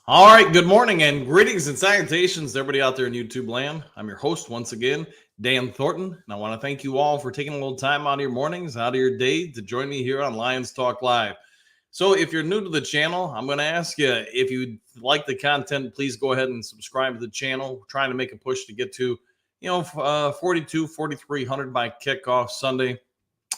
All right, good morning and greetings and salutations to everybody out there in YouTube land. I'm your host once again, Dan Thornton, and I want to thank you all for taking a little time out of your mornings, out of your day to join me here on Lions Talk Live. So, if you're new to the channel, I'm going to ask you if you like the content, please go ahead and subscribe to the channel. We're trying to make a push to get to, 42, 4,300 by kickoff Sunday.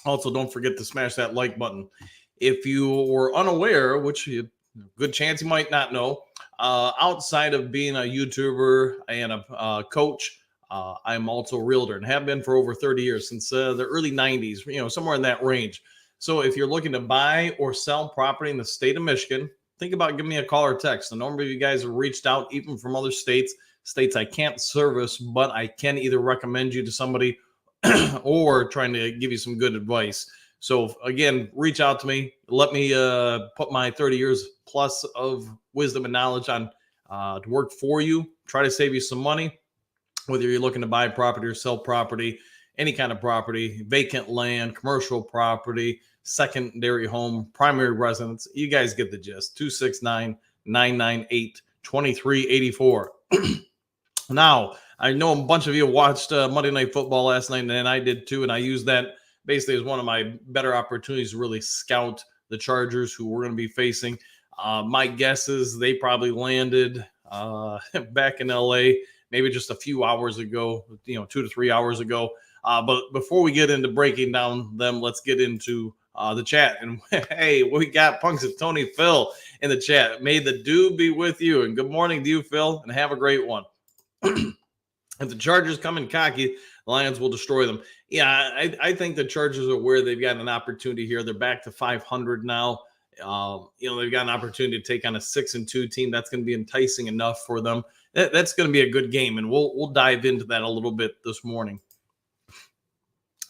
Also, don't forget to smash that like button. If you were unaware, which you good chance you might not know, outside of being a YouTuber and a coach, I'm also a realtor and have been for over 30 years since the early 90s, somewhere in that range. So if you're looking to buy or sell property in the state of Michigan, think about giving me a call or text. A number of you guys have reached out, even from other states I can't service, but I can either recommend you to somebody or trying to give you some good advice. So again, reach out to me. Let me put my 30 years plus of wisdom and knowledge on to work for you. Try to save you some money, whether you're looking to buy property or sell property, any kind of property, vacant land, commercial property, secondary home, primary residence. You guys get the gist. 269-998-2384. Now, I know a bunch of you watched Monday Night Football last night, and I did too. And I used that basically as one of my better opportunities to really scout the Chargers, who we're going to be facing. My guess is they probably landed back in LA maybe just a few hours ago, 2 to 3 hours ago. But before we get into breaking down them, let's get into the chat. And hey, we got Punks of Tony Phil in the chat. May the dew be with you. And good morning to you, Phil, and have a great one. If the Chargers come in cocky, the Lions will destroy them. Yeah, I think the Chargers are aware they've got an opportunity here. They're back to 500 now. They've got an opportunity to take on a 6-2 team. That's going to be enticing enough for them. That's going to be a good game, and we'll dive into that a little bit this morning.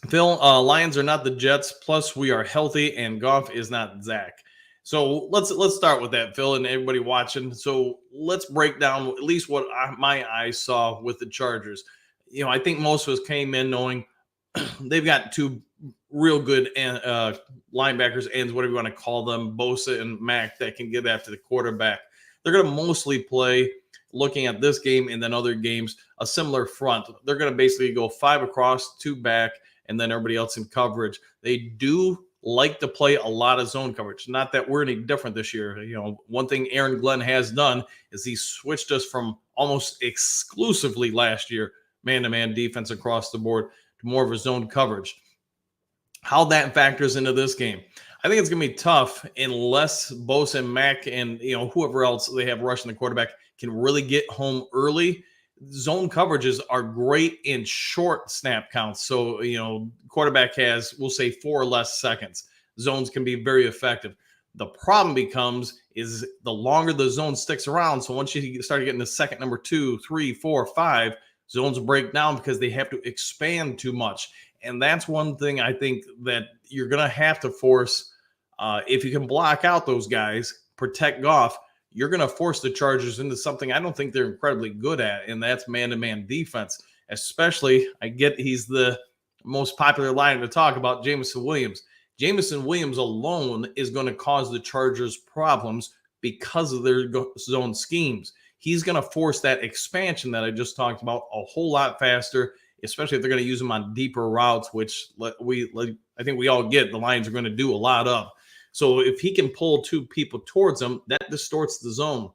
Phil, Lions are not the Jets. Plus, we are healthy, and Goff is not Zach. So let's start with that, Phil, and everybody watching. So let's break down at least what my eyes saw with the Chargers. I think most of us came in knowing they've got two real good linebackers, ends, whatever you want to call them, Bosa and Mack, that can get after the quarterback. They're going to mostly play, looking at this game and then other games, a similar front. They're going to basically go 5 across, 2 back, and then everybody else in coverage. They do like to play a lot of zone coverage. Not that we're any different this year. One thing Aaron Glenn has done is he switched us from almost exclusively last year man-to-man defense across the board to more of a zone coverage. How that factors into this game, I think it's going to be tough unless Bosa and Mack and whoever else they have rushing the quarterback can really get home early. Zone coverages are great in short snap counts. So, quarterback has, we'll say, 4 or less seconds. Zones can be very effective. The problem becomes is the longer the zone sticks around. So once you start getting to second number 2, 3, 4, 5, zones break down because they have to expand too much. And that's one thing I think that you're going to have to force. If you can block out those guys, protect Goff, you're going to force the Chargers into something I don't think they're incredibly good at, and that's man-to-man defense. Especially, I get he's the most popular line to talk about, Jameson Williams. Jameson Williams alone is going to cause the Chargers problems because of their zone schemes. He's going to force that expansion that I just talked about a whole lot faster, especially if they're going to use him on deeper routes, which I think we all get the Lions are going to do a lot of. So if he can pull 2 people towards him, that distorts the zone.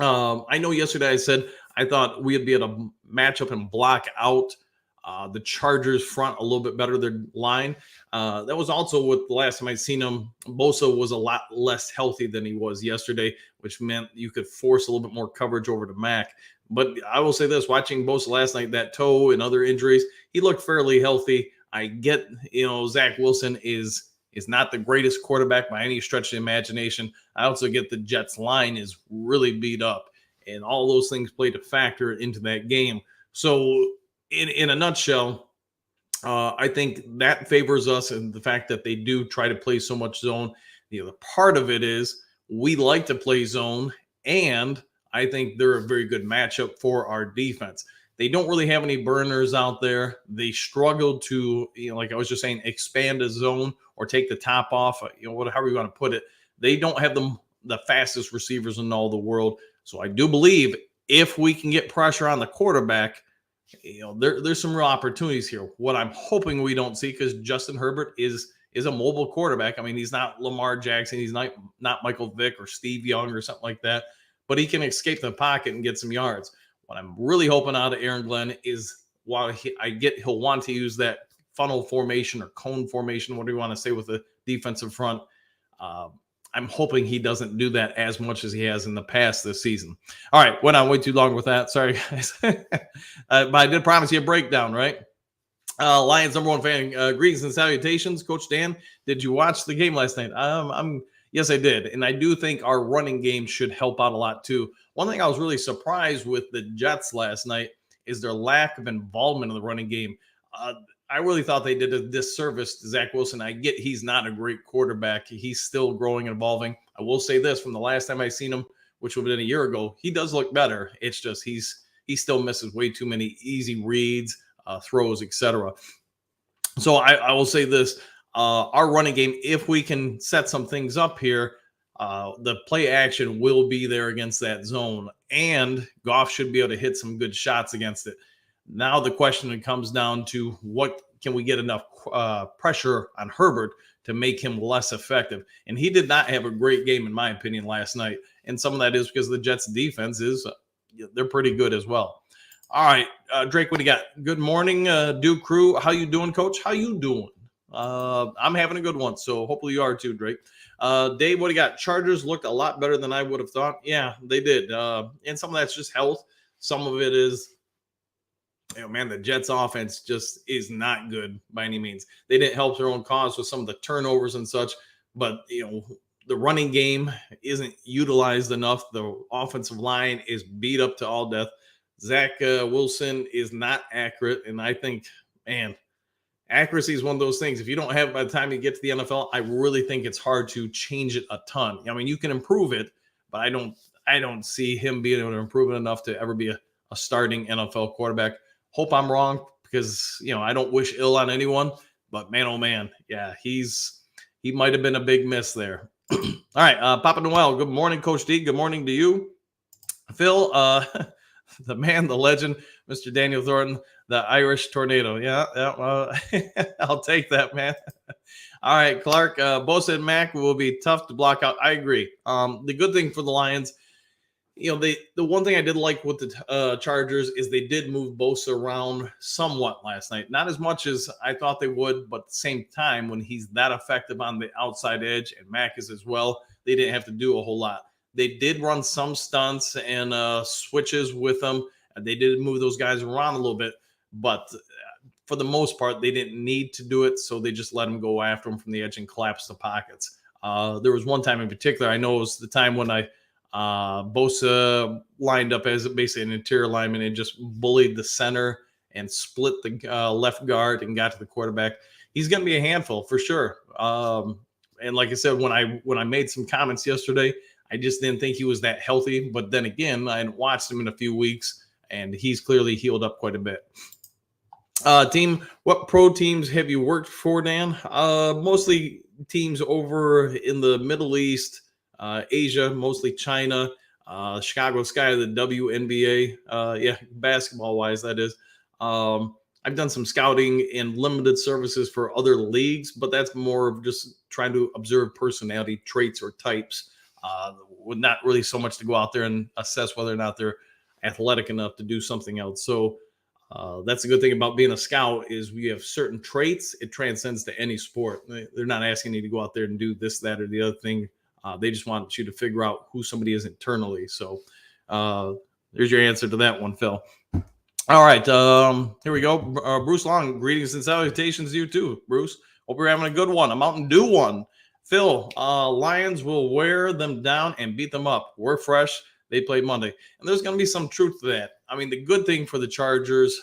I know yesterday I said I thought we'd be able to match up and block out the Chargers front a little bit better, their line. That was also with the last time I'd seen him. Bosa was a lot less healthy than he was yesterday, which meant you could force a little bit more coverage over to Mack. But I will say this, watching Bosa last night, that toe and other injuries, he looked fairly healthy. I get, Zach Wilson is not the greatest quarterback by any stretch of the imagination. I also get the Jets line is really beat up, and all those things played a factor into that game. So in a nutshell, I think that favors us, and the fact that they do try to play so much zone. The part of it is we like to play zone, and I think they're a very good matchup for our defense. They don't really have any burners out there. They struggle to, like I was just saying, expand a zone or take the top off, however you want to put it. They don't have the fastest receivers in all the world. So I do believe if we can get pressure on the quarterback, there's some real opportunities here. What I'm hoping we don't see, because Justin Herbert is a mobile quarterback. I mean, he's not Lamar Jackson, he's not Michael Vick or Steve Young or something like that, but he can escape the pocket and get some yards. What I'm really hoping out of Aaron Glenn is he'll want to use that funnel formation or cone formation, what do you want to say, with the defensive front. I'm hoping he doesn't do that as much as he has in the past this season. All right, went on way too long with that. Sorry, guys. But I did promise you a breakdown, right? Lions #1 fan, greetings and salutations. Coach Dan, did you watch the game last night? Yes, I did. And I do think our running game should help out a lot too. One thing I was really surprised with the Jets last night is their lack of involvement in the running game. I really thought they did a disservice to Zach Wilson. I get he's not a great quarterback. He's still growing and evolving. I will say this, from the last time I seen him, which would have been a year ago, he does look better. It's just he still misses way too many easy reads, throws, etc. So I will say this, our running game, if we can set some things up here, the play action will be there against that zone, and Goff should be able to hit some good shots against it. Now the question comes down to, what can we get enough pressure on Herbert to make him less effective? And he did not have a great game, in my opinion, last night. And some of that is because the Jets defense they're pretty good as well. All right, Drake, what do you got? Good morning, Duke crew. How you doing, Coach? How you doing? I'm having a good one, so hopefully you are too, Drake. Dave, what do you got? Chargers looked a lot better than I would have thought. Yeah, they did. And some of that's just health. Some of it is, the Jets offense just is not good by any means. They didn't help their own cause with some of the turnovers and such, but the running game isn't utilized enough. The offensive line is beat up to all death. Zach Wilson is not accurate, and I think, accuracy is one of those things. If you don't have it by the time you get to the NFL, I really think it's hard to change it a ton. I mean, you can improve it, but I don't see him being able to improve it enough to ever be a starting NFL quarterback. Hope I'm wrong, because I don't wish ill on anyone, but man, oh man, yeah, he might have been a big miss there. All right, Papa Noel, good morning, Coach D. Good morning to you, Phil. The man, the legend, Mr. Daniel Thornton, the Irish tornado. Yeah, I'll take that, man. All right, Clark, Bosa and Mack will be tough to block out. I agree. The good thing for the Lions, the one thing I did like with the Chargers is they did move Bosa around somewhat last night. Not as much as I thought they would, but at the same time, when he's that effective on the outside edge, and Mack is as well, they didn't have to do a whole lot. They did run some stunts and switches with them. They did move those guys around a little bit, but for the most part, they didn't need to do it, so they just let them go after them from the edge and collapse the pockets. There was one time in particular, I know it was the time when Bosa lined up as basically an interior lineman and just bullied the center and split the left guard and got to the quarterback. He's going to be a handful for sure. And like I said, when I made some comments yesterday, I just didn't think he was that healthy. But then again, I hadn't watched him in a few weeks, and he's clearly healed up quite a bit. Team, what pro teams have you worked for, Dan? Mostly teams over in the Middle East, Asia, mostly China, Chicago Sky, the WNBA. Basketball-wise, that is. I've done some scouting and limited services for other leagues, but that's more of just trying to observe personality traits or types. With not really so much to go out there and assess whether or not they're athletic enough to do something else. So that's the good thing about being a scout is we have certain traits. It transcends to any sport. They're not asking you to go out there and do this, that, or the other thing. They just want you to figure out who somebody is internally. So there's your answer to that one, Phil. All right, here we go. Bruce Long, greetings and salutations to you too, Bruce. Hope you're having a good one, a Mountain Dew one. Phil, Lions will wear them down and beat them up. We're fresh. They play Monday. And there's going to be some truth to that. I mean, the good thing for the Chargers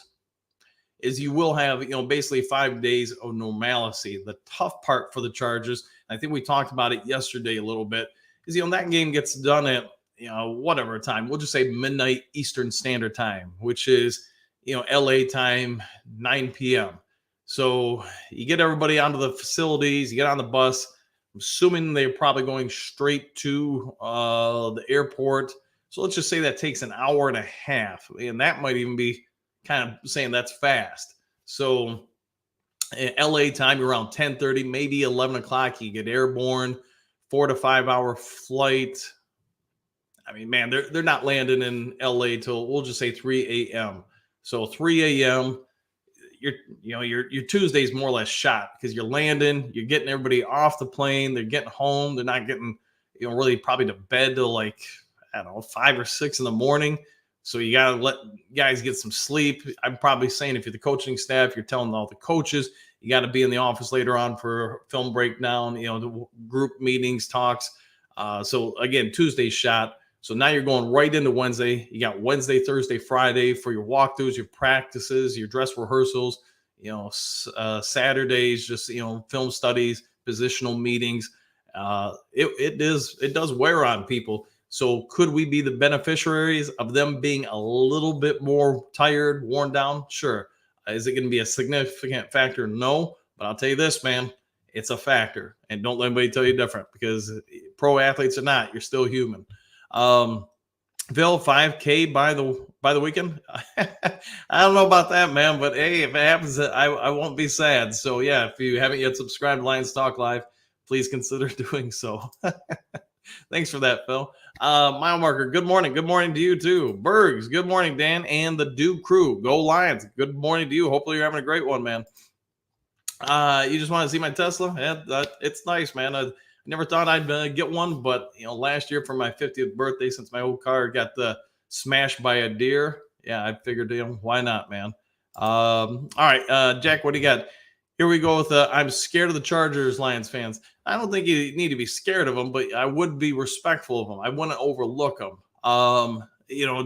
is you will have, basically 5 days of normalcy. The tough part for the Chargers, I think we talked about it yesterday a little bit, is, that game gets done at, whatever time. We'll just say midnight Eastern Standard Time, which is, LA time, 9 p.m. So you get everybody onto the facilities, you get on the bus. I'm assuming they're probably going straight to the airport. So let's just say that takes an hour and a half, and that might even be kind of saying that's fast. So LA time around 10:30, maybe 11 o'clock, you get airborne, 4 to 5 hour flight. I mean, man, they're not landing in LA till we'll just say 3 a.m. So 3 a.m. Your Tuesday's more or less shot because you're landing, you're getting everybody off the plane, they're getting home, they're not getting really probably to bed till like I don't know 5 or 6 in the morning. So you gotta let guys get some sleep. I'm probably saying if you're the coaching staff, you're telling all the coaches you got to be in the office later on for film breakdown, the group meetings, talks. So again, Tuesday's shot. So now you're going right into Wednesday. You got Wednesday, Thursday, Friday for your walkthroughs, your practices, your dress rehearsals. Saturdays, just film studies, positional meetings. It does wear on people. So could we be the beneficiaries of them being a little bit more tired, worn down? Sure. Is it going to be a significant factor? No. But I'll tell you this, man, it's a factor. And don't let anybody tell you different because pro athletes or not, you're still human. Phil, 5K by the weekend. I don't know about that, man, but hey, if it happens, I won't be sad. So yeah, if you haven't yet subscribed to Lions Talk Live, please consider doing so. Thanks for that, Phil. Mile Marker, good morning. Good morning to you too. Bergs, good morning, Dan, and the Duke crew. Go Lions. Good morning to you. Hopefully you're having a great one, man. You just want to see my Tesla? Yeah, it's nice, man. I never thought I'd get one, but last year for my 50th birthday, since my old car got smashed by a deer, yeah, I figured, why not, man? All right, Jack, what do you got? Here we go with I'm scared of the Chargers, Lions fans. I don't think you need to be scared of them, but I would be respectful of them. I wouldn't overlook them.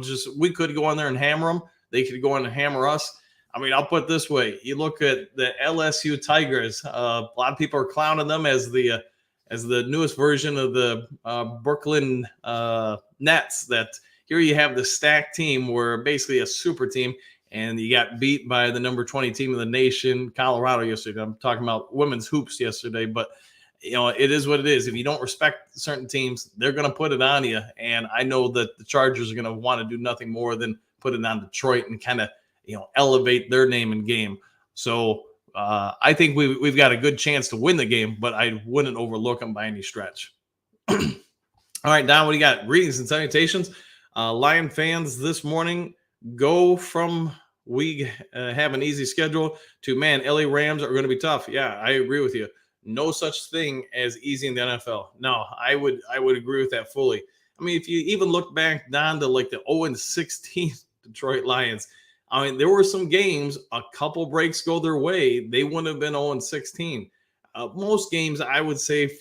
Just we could go in there and hammer them. They could go in and hammer us. I mean, I'll put it this way. You look at the LSU Tigers. A lot of people are clowning them as the newest version of the Brooklyn Nets. That here you have the stacked team where basically a super team, and you got beat by the number 20 team in the nation, Colorado, yesterday. I'm talking about women's hoops yesterday, but it is what it is. If you don't respect certain teams, they're going to put it on you. And I know that the Chargers are going to want to do nothing more than put it on Detroit and kind of elevate their name and game. So I think we've got a good chance to win the game, but I wouldn't overlook them by any stretch. All right, Don, what do you got? Greetings and salutations. Lion fans, this morning, go from we have an easy schedule to, man, LA Rams are going to be tough. Yeah, I agree with you. No such thing as easy in the NFL. No, I would agree with that fully. I mean, if you even look back down to like the 0-16 Detroit Lions, I mean, there were some games, a couple breaks go their way, they wouldn't have been 0-16. Most games, I would say,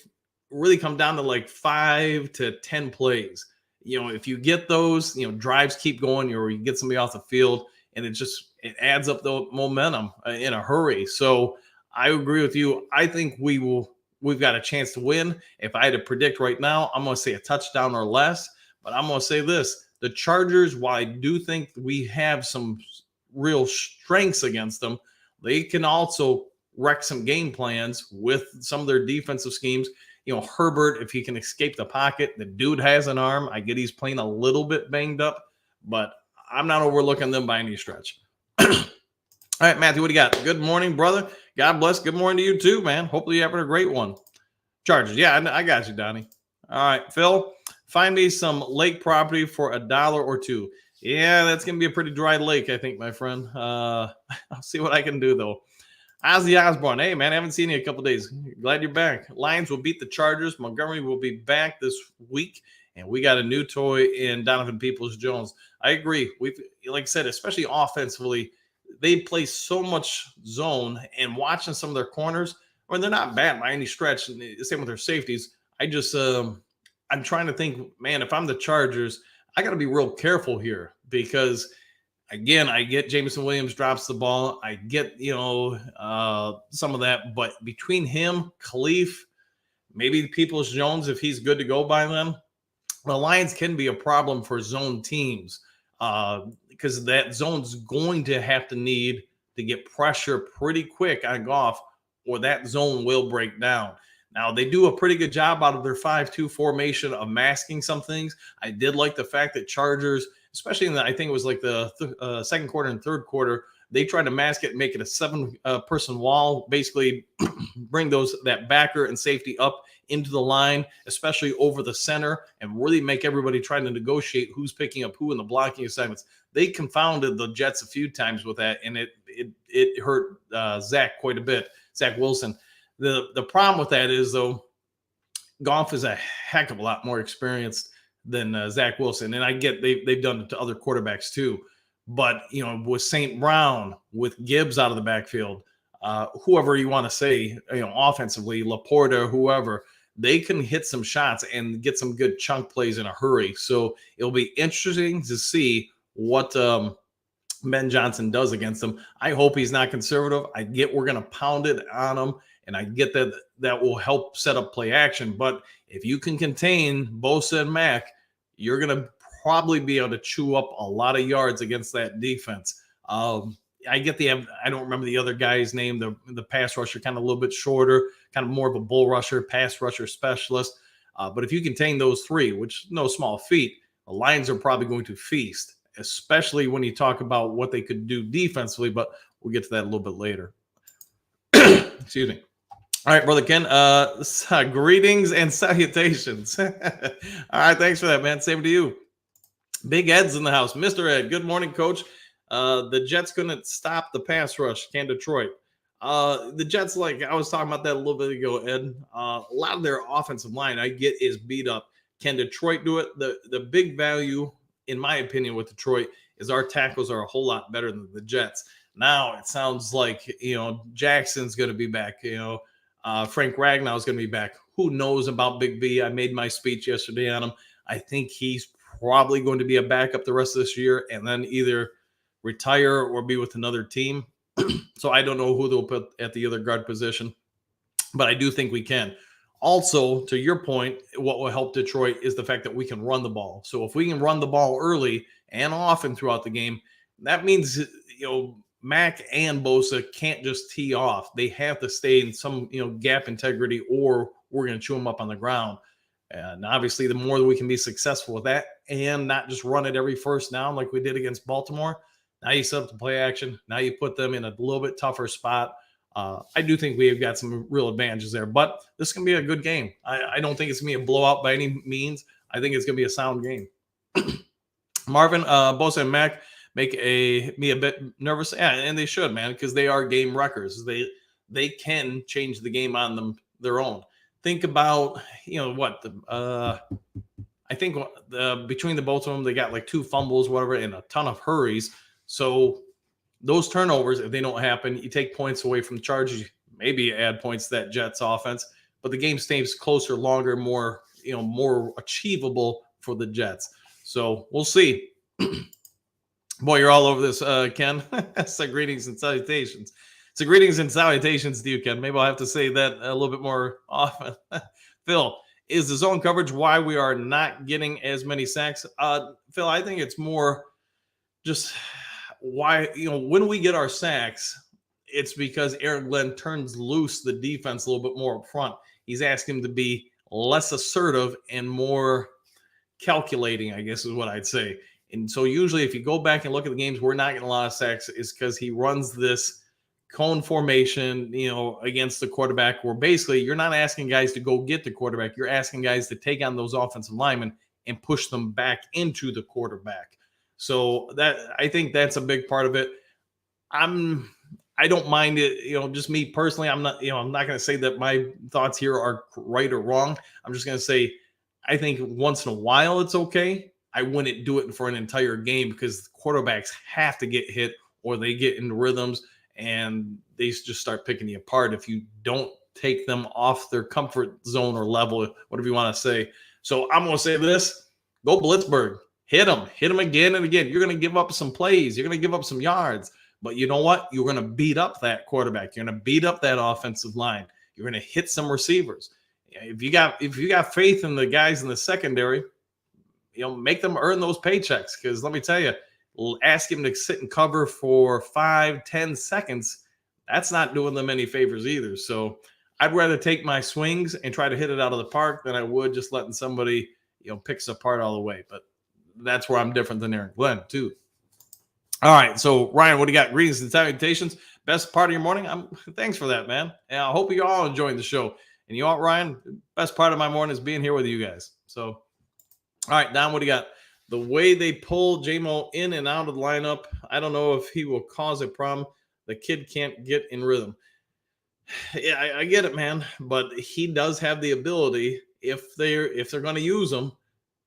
really come down to like 5 to 10 plays. If you get those, drives keep going, or you get somebody off the field, and it adds up the momentum in a hurry. So I agree with you. I think we've got a chance to win. If I had to predict right now, I'm going to say a touchdown or less, but I'm going to say this. The Chargers, while I do think we have some real strengths against them, they can also wreck some game plans with some of their defensive schemes. Herbert, if he can escape the pocket, the dude has an arm. I get he's playing a little bit banged up, but I'm not overlooking them by any stretch. All right, Matthew, what do you got? Good morning, brother. God bless. Good morning to you too, man. Hopefully you're having a great one. Chargers. Yeah, I got you, Donnie. All right, Phil, find me some lake property for $1 or $2. Yeah, that's going to be a pretty dry lake, I think, my friend. I'll see what I can do, though. Ozzy Osbourne. Hey, man, I haven't seen you in a couple days. Glad you're back. Lions will beat the Chargers. Montgomery will be back this week, and we got a new toy in Donovan Peoples-Jones. I agree. Like I said, especially offensively, they play so much zone, and watching some of their corners, I mean, they're not bad by any stretch. Same with their safeties. I'm trying to think, man, if I'm the Chargers, I got to be real careful here because, again, I get Jameson Williams drops the ball. I get, some of that. But between him, Khalif, maybe Peoples-Jones, if he's good to go by then, the Lions can be a problem for zone teams because that zone's going to have to need to get pressure pretty quick on Goff, or that zone will break down. Now, they do a pretty good job out of their 5-2 formation of masking some things. I did like the fact that Chargers, especially in I think it was like the second quarter and third quarter, they tried to mask it and make it a 7-person wall, basically bring that backer and safety up into the line, especially over the center, and really make everybody try to negotiate who's picking up who in the blocking assignments. They confounded the Jets a few times with that, and it hurt Zach quite a bit, Zach Wilson. The problem with that is, though, Goff is a heck of a lot more experienced than Zach Wilson, and I get they've done it to other quarterbacks too. But with St. Brown, with Gibbs out of the backfield, whoever you want to say, offensively, Laporta, whoever, they can hit some shots and get some good chunk plays in a hurry. So it'll be interesting to see what Ben Johnson does against them. I hope he's not conservative. I get we're going to pound it on him, and I get that will help set up play action. But if you can contain Bosa and Mack, you're going to probably be able to chew up a lot of yards against that defense. I don't remember the other guy's name, the pass rusher, kind of a little bit shorter, kind of more of a bull rusher, pass rusher specialist. But if you contain those three, which is no small feat, the Lions are probably going to feast, especially when you talk about what they could do defensively, but we'll get to that a little bit later. Excuse me. All right, Brother Ken, greetings and salutations. All right, thanks for that, man. Same to you. Big Ed's in the house. Mr. Ed, good morning, Coach. The Jets going to stop the pass rush. Can Detroit? The Jets, like I was talking about that a little bit ago, Ed, a lot of their offensive line I get is beat up. Can Detroit do it? The big value, in my opinion, with Detroit is our tackles are a whole lot better than the Jets. Now it sounds like, Jackson's going to be back. Frank Ragnow is going to be back. Who knows about Big B? I made my speech yesterday on him. I think he's probably going to be a backup the rest of this year and then either retire or be with another team. So I don't know who they'll put at the other guard position, but I do think we can. Also, to your point, what will help Detroit is the fact that we can run the ball. So if we can run the ball early and often throughout the game, that means, Mack and Bosa can't just tee off. They have to stay in some, gap integrity, or we're going to chew them up on the ground. And obviously, the more that we can be successful with that and not just run it every first down like we did against Baltimore, now you set up the play action. Now you put them in a little bit tougher spot. I do think we have got some real advantages there, but this is going to be a good game. I don't think it's going to be a blowout by any means. I think it's going to be a sound game. Marvin, Bosa and Mack make me a bit nervous. Yeah, and they should, man, because they are game wreckers. They can change the game on their own. Think about, I think between the both of them, they got like 2 fumbles, whatever, and a ton of hurries. So those turnovers, if they don't happen, you take points away from the Chargers, maybe you add points to that Jets offense, but the game stays closer, longer, more achievable for the Jets. So we'll see. Boy, you're all over this, Ken. So greetings and salutations. So greetings and salutations to you, Ken. Maybe I'll have to say that a little bit more often. Phil, is the zone coverage why we are not getting as many sacks? Phil, I think it's more just why, when we get our sacks, it's because Aaron Glenn turns loose the defense a little bit more up front. He's asking him to be less assertive and more calculating, I guess is what I'd say. And so usually if you go back and look at the games, we're not getting a lot of sacks is because he runs this cone formation, against the quarterback, where basically you're not asking guys to go get the quarterback. You're asking guys to take on those offensive linemen and push them back into the quarterback. So I think that's a big part of it. I don't mind it, just me personally. I'm not going to say that my thoughts here are right or wrong. I'm just going to say, I think once in a while it's okay. I wouldn't do it for an entire game because quarterbacks have to get hit or they get into rhythms and they just start picking you apart if you don't take them off their comfort zone or level, whatever you want to say. So I'm going to say this, go Blitzburg, hit them again and again. You're going to give up some plays. You're going to give up some yards, but you know what? You're going to beat up that quarterback. You're going to beat up that offensive line. You're going to hit some receivers. If you got faith in the guys in the secondary, make them earn those paychecks. Because let me tell you, ask him to sit and cover for 5-10 seconds. That's not doing them any favors either. So I'd rather take my swings and try to hit it out of the park than I would just letting somebody, pick us apart all the way. But that's where I'm different than Aaron Glenn, too. All right. So, Ryan, what do you got? Greetings and salutations. Best part of your morning? Thanks for that, man. And I hope you're all enjoying the show. And you know what, Ryan? Best part of my morning is being here with you guys. So, all right, Don, what do you got? The way they pull J-Mo in and out of the lineup, I don't know if he will cause a problem. The kid can't get in rhythm. Yeah, I get it, man. But he does have the ability, if they're going to use him,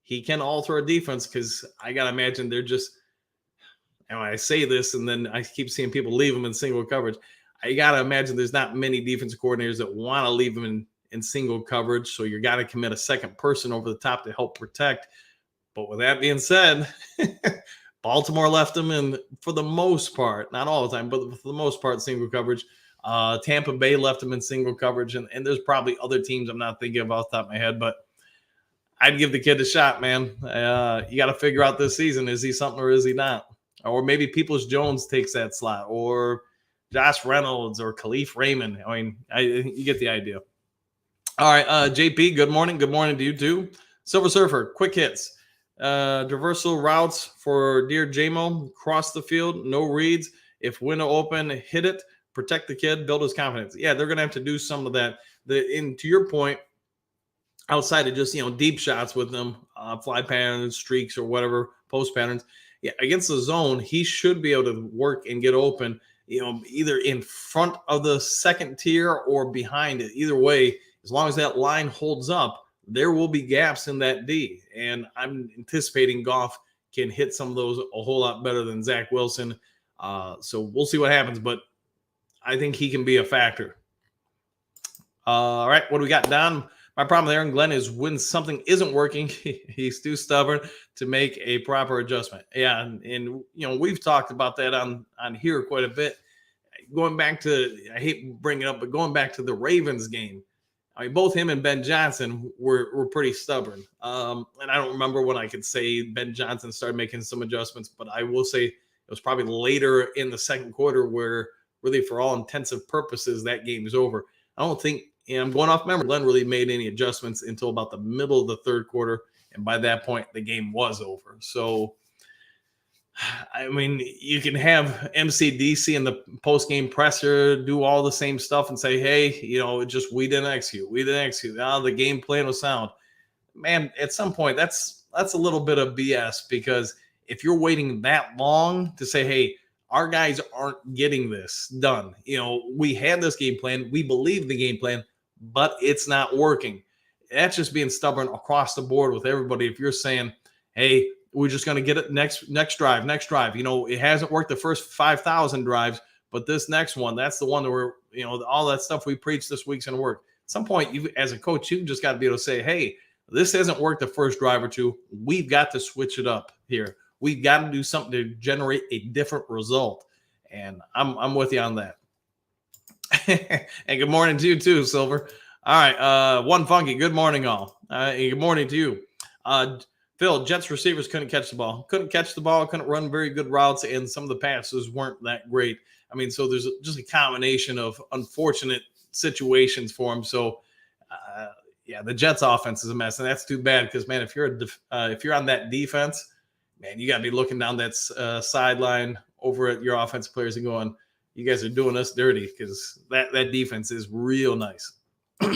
he can alter a defense, because I got to imagine they're just, I say this and then I keep seeing people leave him in single coverage. I got to imagine there's not many defensive coordinators that want to leave him in single coverage. So you got to commit a second person over the top to help protect. But with that being said, Baltimore left him in for the most part, not all the time, but for the most part, single coverage. Tampa Bay left him in single coverage. And there's probably other teams I'm not thinking of off the top of my head, but I'd give the kid a shot, man. You got to figure out this season, is he something or is he not? Or maybe Peoples-Jones takes that slot, or Josh Reynolds or Khalif Raymond. You get the idea. All right, JP, good morning. Good morning to you too. Silver Surfer, quick hits. Traversal routes for dear J-Mo, cross the field, no reads. If window open, hit it, protect the kid, build his confidence. Yeah, they're going to have to do some of that. To your point, outside of just, deep shots with them, fly patterns, streaks, or whatever, post patterns, yeah, against the zone, he should be able to work and get open, either in front of the second tier or behind it. Either way, as long as that line holds up, there will be gaps in that D. And I'm anticipating Goff can hit some of those a whole lot better than Zach Wilson. So we'll see what happens, but I think he can be a factor. All right, what do we got, Don? My problem with Aaron Glenn is when something isn't working, he's too stubborn to make a proper adjustment. Yeah, and we've talked about that on here quite a bit. Going back to, I hate bringing it up, but going back to the Ravens game, both him and Ben Johnson were pretty stubborn. And I don't remember when I could say Ben Johnson started making some adjustments, but I will say it was probably later in the second quarter where really for all intensive purposes that game is over. I don't think, and I'm going off memory, Glenn really made any adjustments until about the middle of the third quarter. And by that point, the game was over. So, you can have MCDC in the post-game presser do all the same stuff and say, hey, we didn't execute. We didn't execute. The game plan was sound. Man, at some point, that's a little bit of BS, because if you're waiting that long to say, hey, our guys aren't getting this done. We had this game plan. We believe the game plan, but it's not working. That's just being stubborn across the board with everybody. If you're saying, hey, we're just going to get it next drive. It hasn't worked the first 5,000 drives, but this next one, that's the one that we're, all that stuff we preach this week's going to work. At some point, you as a coach, you just got to be able to say, hey, this hasn't worked the first drive or two. We've got to switch it up here. We've got to do something to generate a different result. And I'm with you on that. And good morning to you too, Silver. All right. One Funky. Good morning, all. Good morning to you. Phil, Jets receivers couldn't catch the ball. Couldn't run very good routes, and some of the passes weren't that great. So there's just a combination of unfortunate situations for him. So, the Jets offense is a mess, and that's too bad because, man, if you're on that defense, man, you got to be looking down that sideline over at your offensive players and going, you guys are doing us dirty, because that defense is real nice. All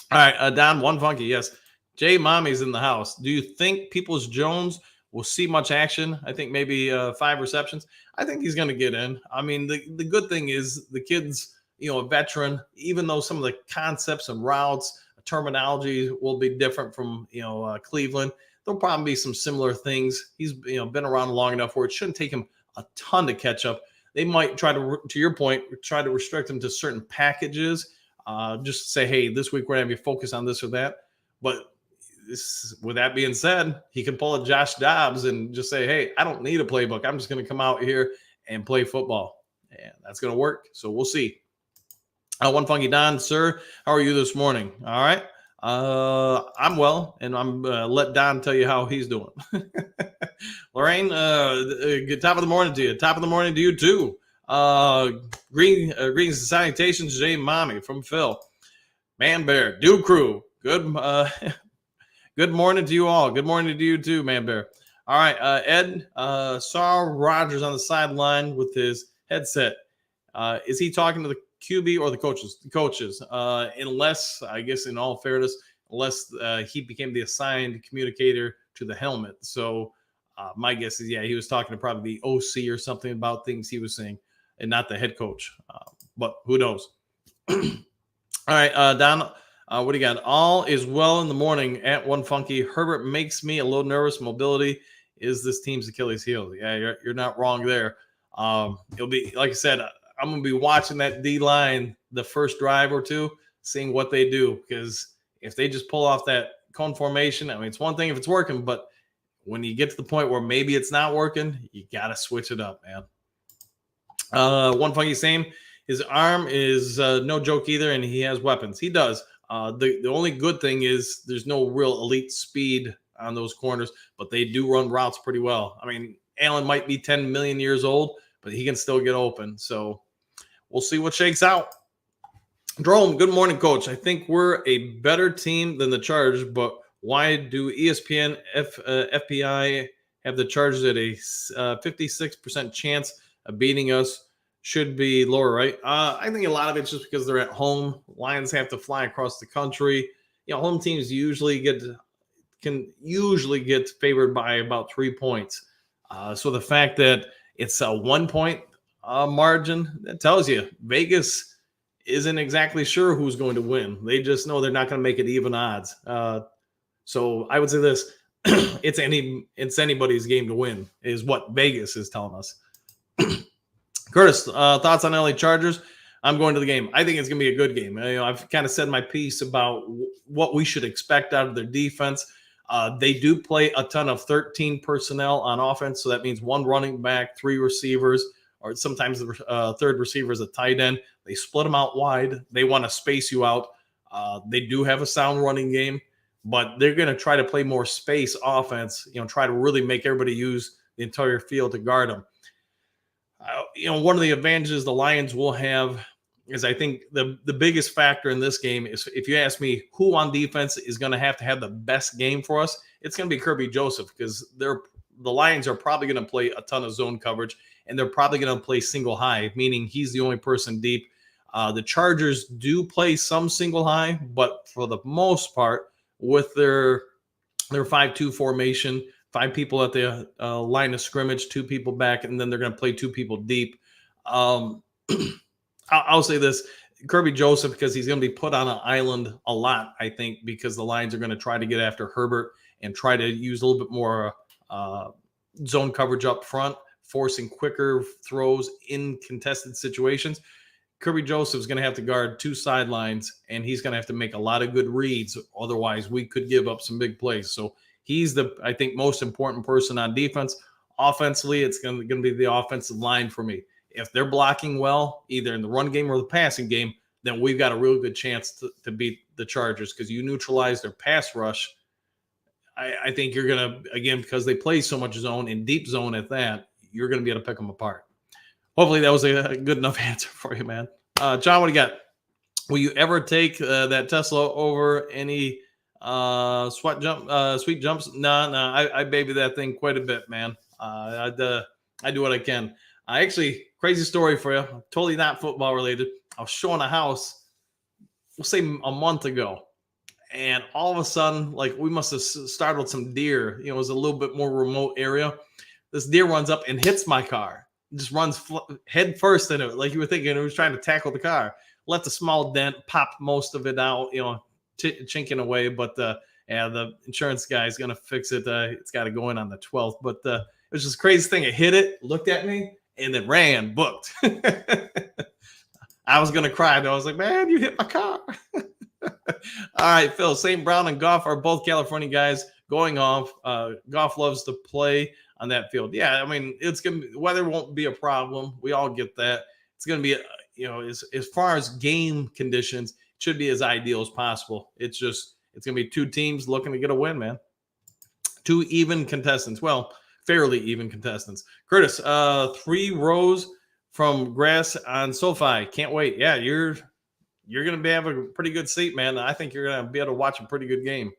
right, Don, One Funky, yes. Jay Mommy's in the house. Do you think Peoples-Jones will see much action? I think maybe 5 receptions. I think he's going to get in. The good thing is the kid's, a veteran, even though some of the concepts and routes, terminology will be different from, Cleveland. There'll probably be some similar things. He's, been around long enough where it shouldn't take him a ton to catch up. They might try to your point, try to restrict him to certain packages. Just say, hey, this week we're going to have you focus on this or that. But with that being said, he can pull a Josh Dobbs and just say, hey, I don't need a playbook. I'm just going to come out here and play football. And that's going to work. So we'll see. One Funky Don, sir, how are you this morning? All right. I'm well, and I'm let Don tell you how he's doing. Lorraine, good top of the morning to you. Top of the morning to you, too. Greetings and salutations, Jay Mommy from Phil. Man Bear, Do Crew. Good good morning to you all. Good morning to you too, Man Bear. All right, Ed saw Rodgers on the sideline with his headset. Is he talking to the QB or the coaches? The coaches. Unless, I guess, in all fairness, unless he became the assigned communicator to the helmet. So my guess is, yeah, he was talking to probably the OC or something about things he was saying, and not the head coach. But who knows? All right, Don. What do you got? All is well in the morning at One Funky. Herbert makes me a little nervous. Mobility is this team's Achilles heel. Yeah, you're not wrong there. It'll be, like I said, I'm going to be watching that D line the first drive or two, seeing what they do. Because if they just pull off that cone formation, I mean, it's one thing if it's working, but when you get to the point where maybe it's not working, you got to switch it up, man. One Funky same. His arm is no joke either, and he has weapons. He does. The only good thing is there's no real elite speed on those corners, but they do run routes pretty well. I mean, Allen might be 10 million years old, but he can still get open. So we'll see what shakes out. Jerome, good morning, Coach. I think we're a better team than the Chargers, but why do ESPN, FPI have the Chargers at a 56% chance of beating us? Should be lower, right? I think a lot of it's just because they're at home. Lions have to fly across the country. You know, home teams can usually get favored by about 3 points. So the fact that it's a 1 point margin, that tells you Vegas isn't exactly sure who's going to win. They just know they're not going to make it even odds. So I would say this: it's anybody's game to win, is what Vegas is telling us. Curtis, thoughts on LA Chargers? I'm going to the game. I think it's going to be a good game. I've kind of said my piece about what we should expect out of their defense. They do play a ton of 13 personnel on offense, so that means 1 running back, 3 receivers, or sometimes the third receiver is a tight end. They split them out wide. They want to space you out. They do have a sound running game, but they're going to try to play more space offense, try to really make everybody use the entire field to guard them. One of the advantages the Lions will have is, I think, the biggest factor in this game is, if you ask me who on defense is going to have the best game for us, it's going to be Kirby Joseph, because the Lions are probably going to play a ton of zone coverage, and they're probably going to play single high, meaning he's the only person deep. The Chargers do play some single high, but for the most part, with their 5-2 formation, 5 people at the line of scrimmage, 2 people back, and then they're going to play 2 people deep. I'll say this: Kirby Joseph, because he's going to be put on an island a lot, I think, because the Lions are going to try to get after Herbert and try to use a little bit more zone coverage up front, forcing quicker throws in contested situations. Kirby Joseph is going to have to guard 2 sidelines, and he's going to have to make a lot of good reads. Otherwise, we could give up some big plays. So he's I think, most important person on defense. Offensively, it's going to be the offensive line for me. If they're blocking well, either in the run game or the passing game, then we've got a real good chance to beat the Chargers, because you neutralize their pass rush. I think you're going to, again, because they play so much zone and deep zone at that, you're going to be able to pick them apart. Hopefully that was a good enough answer for you, man. John, what do you got? Will you ever take that Tesla over any sweet jumps? No, I baby that thing quite a bit, man. I do what I can. Actually, crazy story for you. Totally not football related. I was showing a house, we'll say a month ago, and all of a sudden, like, we must have startled some deer. It was a little bit more remote area. This deer runs up and hits my car. Just runs head first into it, like you were thinking it was trying to tackle the car. Left a small dent, popped most of it out, chinking away. But the insurance guy is gonna fix it. It's got to go in on the 12th. But it was just crazy thing. It hit it, looked at me, and then ran, booked. I was gonna cry though. I was like, man, you hit my car. All right, Phil. St. Brown and Goff are both California guys going off. Goff loves to play on that field. Yeah, I mean, weather won't be a problem. We all get that. It's gonna be, as far as game conditions, it should be as ideal as possible. It's gonna be 2 teams looking to get a win, man. 2 even contestants. Well, fairly even contestants. Curtis, 3 rows from grass on SoFi. Can't wait. Yeah, you're going to have a pretty good seat, man. I think you're going to be able to watch a pretty good game.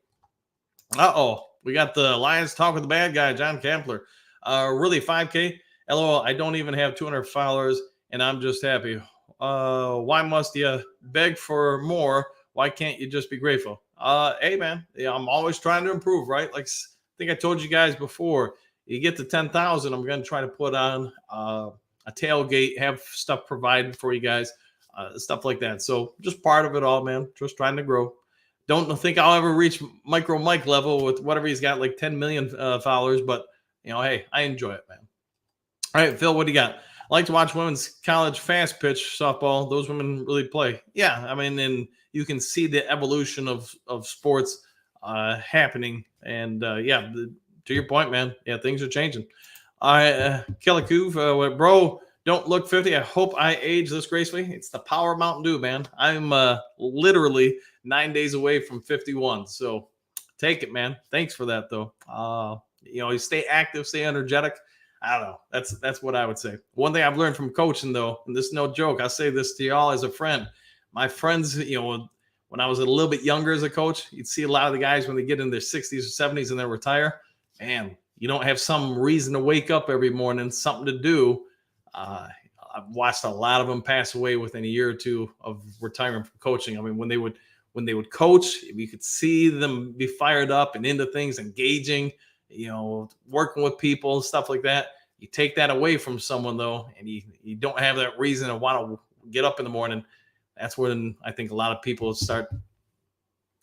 We got the Lions talk with the bad guy, John Kampler. Really, 5K? LOL, I don't even have 200 followers, and I'm just happy. Why must you beg for more? Why can't you just be grateful? Hey, man, yeah, I'm always trying to improve, right? Like I think I told you guys before, you get to 10,000, I'm going to try to put on a tailgate, have stuff provided for you guys, stuff like that. So just part of it all, man. Just trying to grow. Don't think I'll ever reach Micro Mike level with whatever he's got, like 10 million followers. But, hey, I enjoy it, man. All right, Phil, what do you got? I like to watch women's college fast pitch softball. Those women really play. Yeah, I mean, and you can see the evolution of sports happening. And, to your point, man, yeah, things are changing. All right, Killicoov, bro, don't look 50. I hope I age this gracefully. It's the power of Mountain Dew, man. I'm literally 9 days away from 51. So take it, man. Thanks for that, though. You stay active, stay energetic. I don't know. That's what I would say. One thing I've learned from coaching, though, and this is no joke, I say this to y'all as a friend. My friends, when I was a little bit younger as a coach, you'd see a lot of the guys when they get in their 60s or 70s and they retire. Man, you don't have some reason to wake up every morning, something to do. I've watched a lot of them pass away within a year or two of retiring from coaching. I mean, when they would coach, you could see them be fired up and into things, engaging, working with people, stuff like that. You take that away from someone, though, and you don't have that reason to want to get up in the morning. That's when I think a lot of people start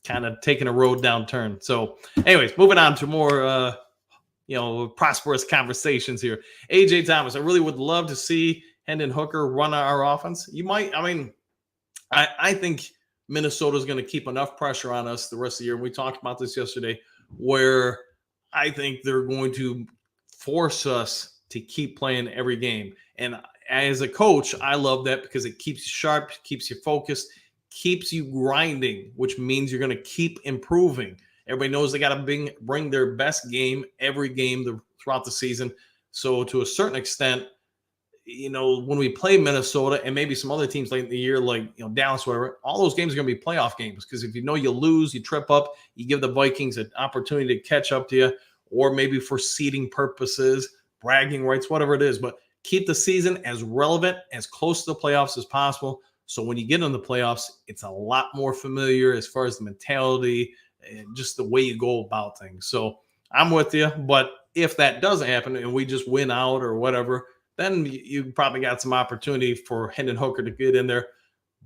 kind of taking a road downturn. So anyways, moving on to more, prosperous conversations here. AJ Thomas, I really would love to see Hendon Hooker run our offense. You might, I think Minnesota is going to keep enough pressure on us the rest of the year. We talked about this yesterday, where I think they're going to force us to keep playing every game. And as a coach, I love that because it keeps you sharp, keeps you focused, keeps you grinding, which means you're going to keep improving. Everybody knows they got to bring their best game every game throughout the season. So to a certain extent, when we play Minnesota and maybe some other teams late in the year, like Dallas, whatever, all those games are going to be playoff games, because if you lose, you trip up, you give the Vikings an opportunity to catch up to you, or maybe for seeding purposes, bragging rights, whatever it is. But keep the season as relevant, as close to the playoffs as possible. So when you get in the playoffs, it's a lot more familiar as far as the mentality and just the way you go about things. So I'm with you. But if that doesn't happen and we just win out or whatever, then you probably got some opportunity for Hendon Hooker to get in there.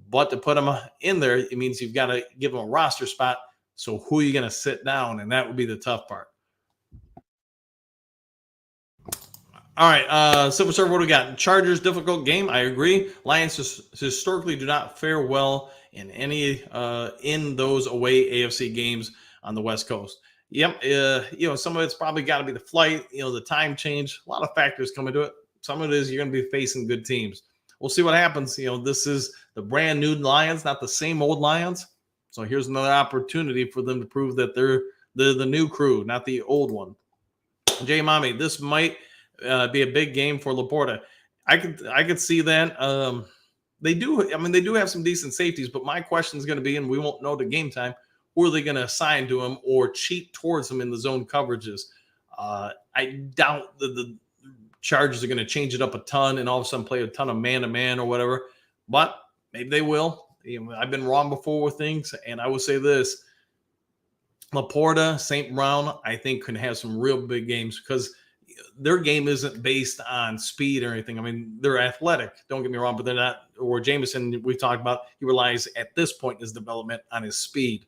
But to put him in there, it means you've got to give him a roster spot. So who are you going to sit down? And that would be the tough part. All right, Silver Surfer, what do we got? Chargers, difficult game. I agree. Lions historically do not fare well in any in those away AFC games on the West Coast. Yep, some of it's probably got to be the flight, the time change. A lot of factors come into it. Some of it is you're going to be facing good teams. We'll see what happens. This is the brand new Lions, not the same old Lions. So here's another opportunity for them to prove that they're the new crew, not the old one. Jay Mommy, this might be a big game for Laporta. I could see that. They do have some decent safeties, but my question is going to be, and we won't know the game time, who are they going to assign to him or cheat towards him in the zone coverages? I doubt the Chargers are going to change it up a ton and all of a sudden play a ton of man-to-man or whatever, but maybe they will. I've been wrong before with things, and I will say this. Laporta, St. Brown, I think, can have some real big games because their game isn't based on speed or anything. I mean, they're athletic, don't get me wrong, but they're not. Or Jameson, we talked about, he relies at this point in his development on his speed.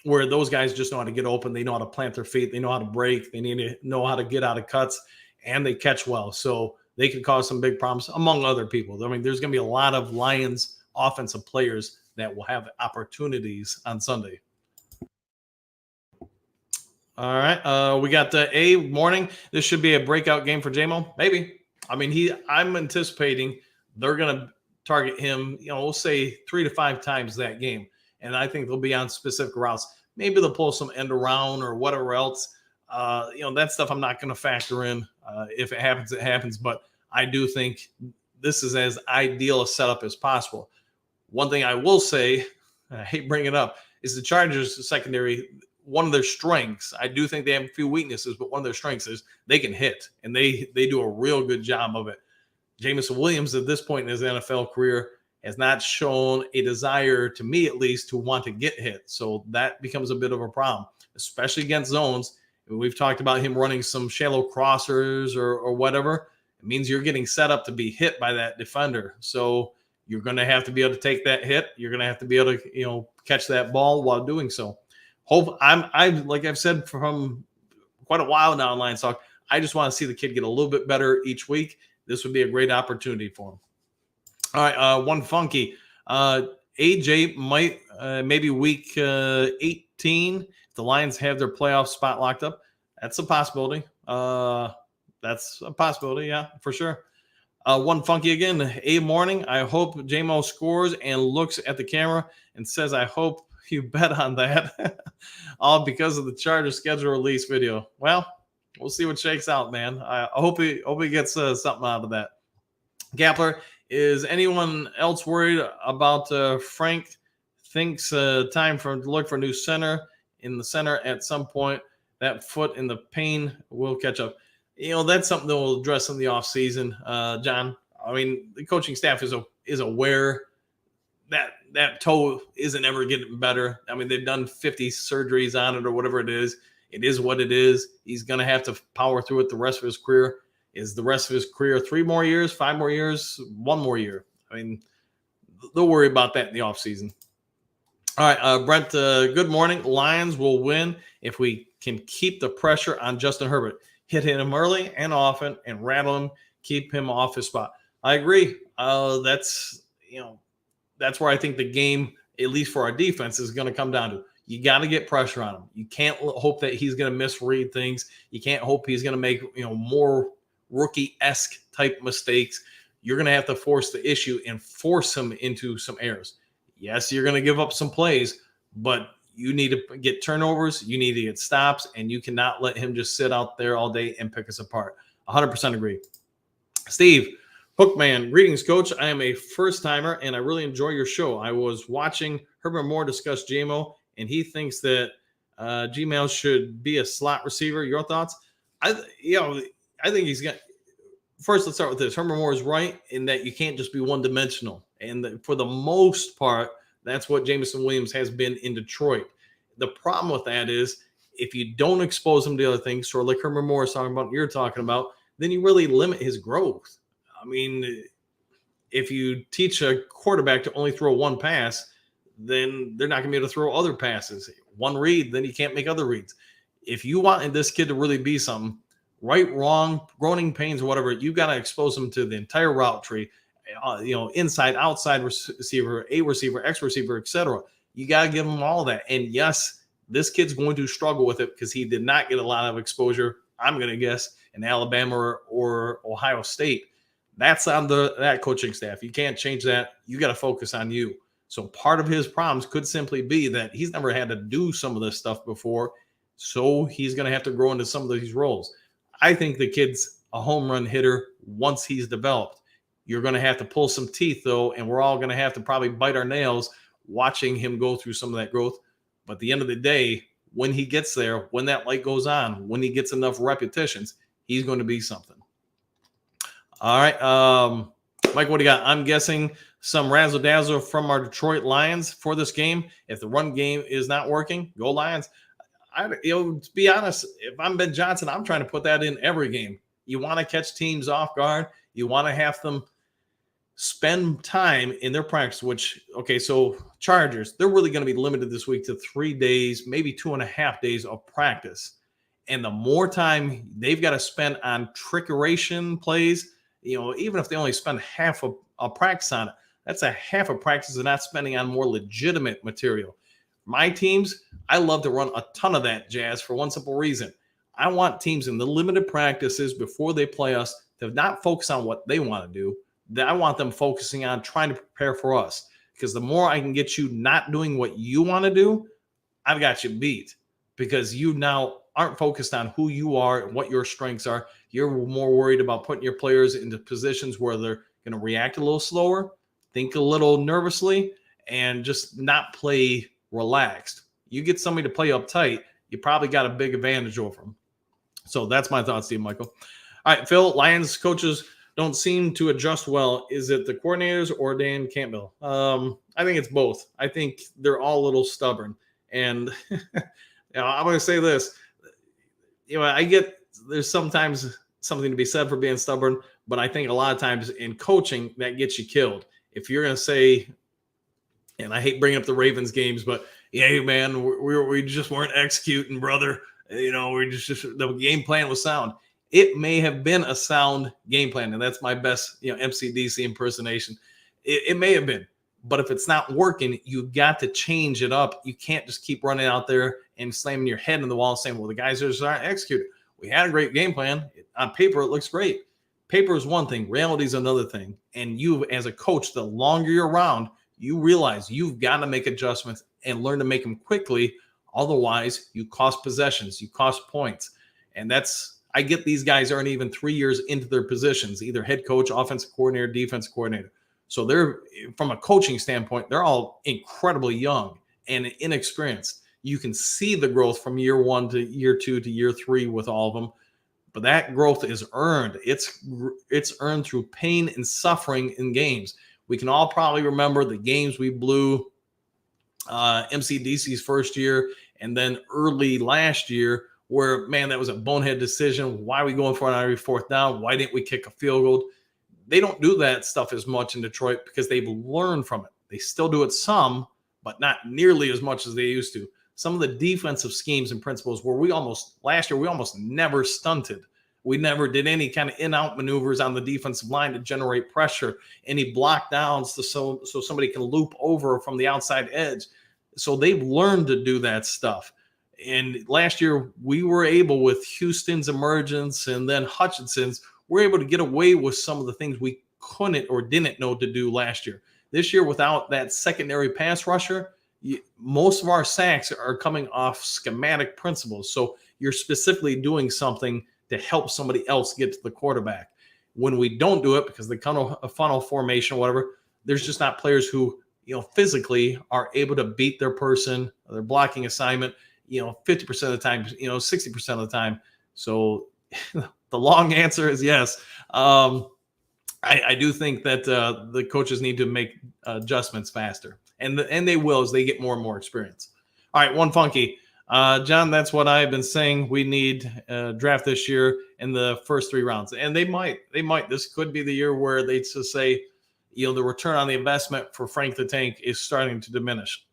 Where those guys just know how to get open. They know how to plant their feet. They know how to break. They need to know how to get out of cuts, and they catch well. So they can cause some big problems, among other people. I mean, there's going to be a lot of Lions offensive players that will have opportunities on Sunday. All right. We got the A morning. This should be a breakout game for JMO. Maybe. I mean, I'm anticipating they're going to target him, we'll say 3 to 5 times that game. And I think they'll be on specific routes. Maybe they'll pull some end around or whatever else. That stuff I'm not going to factor in. If it happens, it happens. But I do think this is as ideal a setup as possible. One thing I will say, I hate bringing it up, is the Chargers secondary. One of their strengths, I do think they have a few weaknesses, but one of their strengths is they can hit, and they do a real good job of it. Jameson Williams, at this point in his NFL career, has not shown a desire, to me at least, to want to get hit. So that becomes a bit of a problem, especially against zones. We've talked about him running some shallow crossers or whatever. It means you're getting set up to be hit by that defender. So you're going to have to be able to take that hit. You're going to have to be able to, catch that ball while doing so. I'm like I've said from quite a while now in Lions Talk, I just want to see the kid get a little bit better each week. This would be a great opportunity for him. All right, one funky. AJ might maybe week 18, if the Lions have their playoff spot locked up. That's a possibility. That's a possibility, yeah, for sure. One funky again. A morning. I hope JMO scores and looks at the camera and says, "I hope you bet on that." All because of the Chargers schedule release video. Well, we'll see what shakes out, man. I hope he gets something out of that. Gapler, is anyone else worried about Frank? Thinks time to look for a new center in the center at some point. That foot in the pain will catch up. That's something that we'll address in the offseason, John. I mean, the coaching staff is aware that toe isn't ever getting better. I mean, they've done 50 surgeries on it or whatever it is. It is what it is. He's going to have to power through it the rest of his career. Is the rest of his career 3 more years, 5 more years, 1 more year? I mean, they'll worry about that in the offseason. All right, Brent, good morning. Lions will win if we can keep the pressure on Justin Herbert. Hit him early and often and rattle him, keep him off his spot. I agree. That's where I think the game, at least for our defense, is going to come down to. You got to get pressure on him. You can't hope that he's going to misread things. You can't hope he's going to make more rookie-esque type mistakes. You're going to have to force the issue and force him into some errors. Yes, you're going to give up some plays, but you need to get turnovers. You need to get stops, and you cannot let him just sit out there all day and pick us apart. 100% agree. Steve, Hookman, greetings, coach. I am a first-timer, and I really enjoy your show. I was watching Herbert Moore discuss JMO, and he thinks that Gmail should be a slot receiver. Your thoughts? I think he's got. First, let's start with this. Herbert Moore is right in that you can't just be one-dimensional, and for the most part, that's what Jameson Williams has been in Detroit. The problem with that is if you don't expose him to other things, sort of like Herbert Moore is talking about, you're talking about, then you really limit his growth. I mean, if you teach a quarterback to only throw one pass, then they're not going to be able to throw other passes. One read, then you can't make other reads. If you want this kid to really be something, right, wrong, growing pains, or whatever, you got to expose him to the entire route tree, inside, outside receiver, A receiver, X receiver, etc. You got to give him all that. And yes, this kid's going to struggle with it because he did not get a lot of exposure, I'm going to guess, in Alabama or Ohio State. That's on that coaching staff. You can't change that. You got to focus on you. So part of his problems could simply be that he's never had to do some of this stuff before, so he's going to have to grow into some of these roles. I think the kid's a home run hitter once he's developed. You're going to have to pull some teeth, though, and we're all going to have to probably bite our nails watching him go through some of that growth. But at the end of the day, when he gets there, when that light goes on, when he gets enough repetitions, he's going to be something. All right, Mike, what do you got? I'm guessing some razzle-dazzle from our Detroit Lions for this game. If the run game is not working, go Lions. To be honest, if I'm Ben Johnson, I'm trying to put that in every game. You want to catch teams off guard. You want to have them spend time in their practice, so Chargers, they're really going to be limited this week to 3 days, maybe 2.5 days of practice. And the more time they've got to spend on trickeration plays, even if they only spend half a practice on it, that's a half a practice they're not spending on more legitimate material. My teams, I love to run a ton of that, Jazz, for one simple reason. I want teams in the limited practices before they play us to not focus on what they want to do. I want them focusing on trying to prepare for us, because the more I can get you not doing what you want to do, I've got you beat, because you now aren't focused on who you are and what your strengths are. You're more worried about putting your players into positions where they're going to react a little slower, think a little nervously, and just not play relaxed. You get somebody to play uptight, you probably got a big advantage over them. So that's my thoughts, Steve Michael. All right, Phil, Lions coaches don't seem to adjust well. Is it the coordinators or Dan Campbell? I think it's both. I think they're all a little stubborn. And I'm going to say this. I get there's sometimes something to be said for being stubborn, but I think a lot of times in coaching that gets you killed. If you're going to say, and I hate bringing up the Ravens games, but hey, man, we just weren't executing, brother. We just the game plan was sound. It may have been a sound game plan, and that's my best, MCDC impersonation. It may have been, but if it's not working, you got to change it up. You can't just keep running out there and slamming your head in the wall and saying, well, the guys just aren't executing. We had a great game plan. On paper, it looks great. Paper is one thing. Reality is another thing. And you, as a coach, the longer you're around, you realize you've got to make adjustments and learn to make them quickly. Otherwise, you cost possessions, you cost points. And I get these guys aren't even 3 years into their positions, either head coach, offensive coordinator, defensive coordinator. So they're, from a coaching standpoint, they're all incredibly young and inexperienced. You can see the growth from year 1 to year 2 to year 3 with all of them. But that growth is earned. It's earned through pain and suffering in games. We can all probably remember the games we blew MCDC's first year and then early last year where, man, that was a bonehead decision. Why are we going for it on every fourth down? Why didn't we kick a field goal? They don't do that stuff as much in Detroit because they've learned from it. They still do it some, but not nearly as much as they used to. Some of the defensive schemes and principles where last year we almost never stunted. We never did any kind of in-out maneuvers on the defensive line to generate pressure, any block downs so somebody can loop over from the outside edge. So they've learned to do that stuff. And last year we were able, with Houston's emergence and then Hutchinson's, we're able to get away with some of the things we couldn't or didn't know to do last year. This year, without that secondary pass rusher, most of our sacks are coming off schematic principles. So you're specifically doing something to help somebody else get to the quarterback. When we don't do it because the funnel formation or whatever, there's just not players who, physically are able to beat their person, their blocking assignment, 50% of the time, 60% of the time. So the long answer is yes. I do think that the coaches need to make adjustments faster, and they will as they get more and more experience. All right, one funky. John, that's what I've been saying. We need draft this year in the first 3 rounds. And they might. This could be the year where they just say, the return on the investment for Frank the Tank is starting to diminish.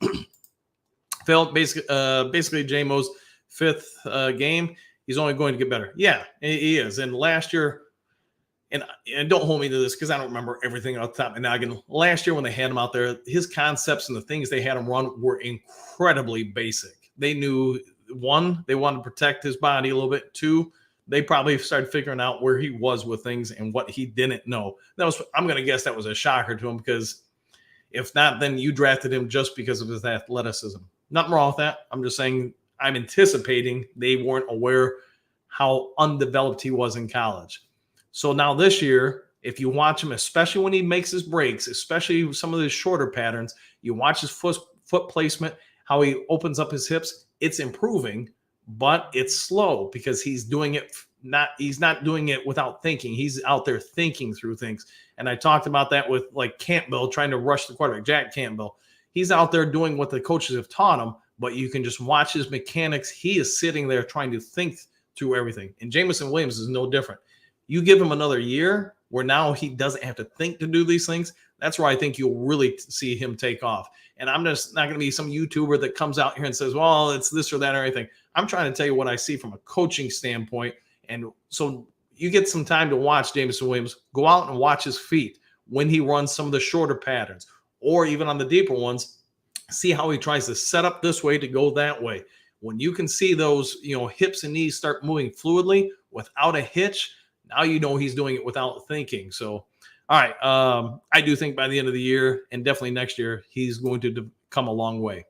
Phil, basically J-Mo's 5th game. He's only going to get better. Yeah, he is. And last year, and don't hold me to this because I don't remember everything off the top of my noggin. Last year when they had him out there, his concepts and the things they had him run were incredibly basic. They knew, 1, they wanted to protect his body a little bit. 2, they probably started figuring out where he was with things and what he didn't know. I'm going to guess that was a shocker to him, because if not, then you drafted him just because of his athleticism. Nothing wrong with that. I'm just saying I'm anticipating they weren't aware how undeveloped he was in college. So now this year, if you watch him, especially when he makes his breaks, especially some of his shorter patterns, you watch his foot placement, how he opens up his hips, it's improving, but it's slow because he's not doing it without thinking. He's out there thinking through things. And I talked about that with like Campbell trying to rush the quarterback, Jack Campbell. He's out there doing what the coaches have taught him, but you can just watch his mechanics. He is sitting there trying to think through everything. And Jameson Williams is no different. You give him another year where now he doesn't have to think to do these things. That's where I think you'll really see him take off. And I'm just not going to be some YouTuber that comes out here and says, well, it's this or that or anything. I'm trying to tell you what I see from a coaching standpoint. And so you get some time to watch Jameson Williams. Go out and watch his feet when he runs some of the shorter patterns, or even on the deeper ones. See how he tries to set up this way to go that way. When you can see those, hips and knees start moving fluidly without a hitch, now you know he's doing it without thinking. So, all right, I do think by the end of the year and definitely next year, he's going to come a long way.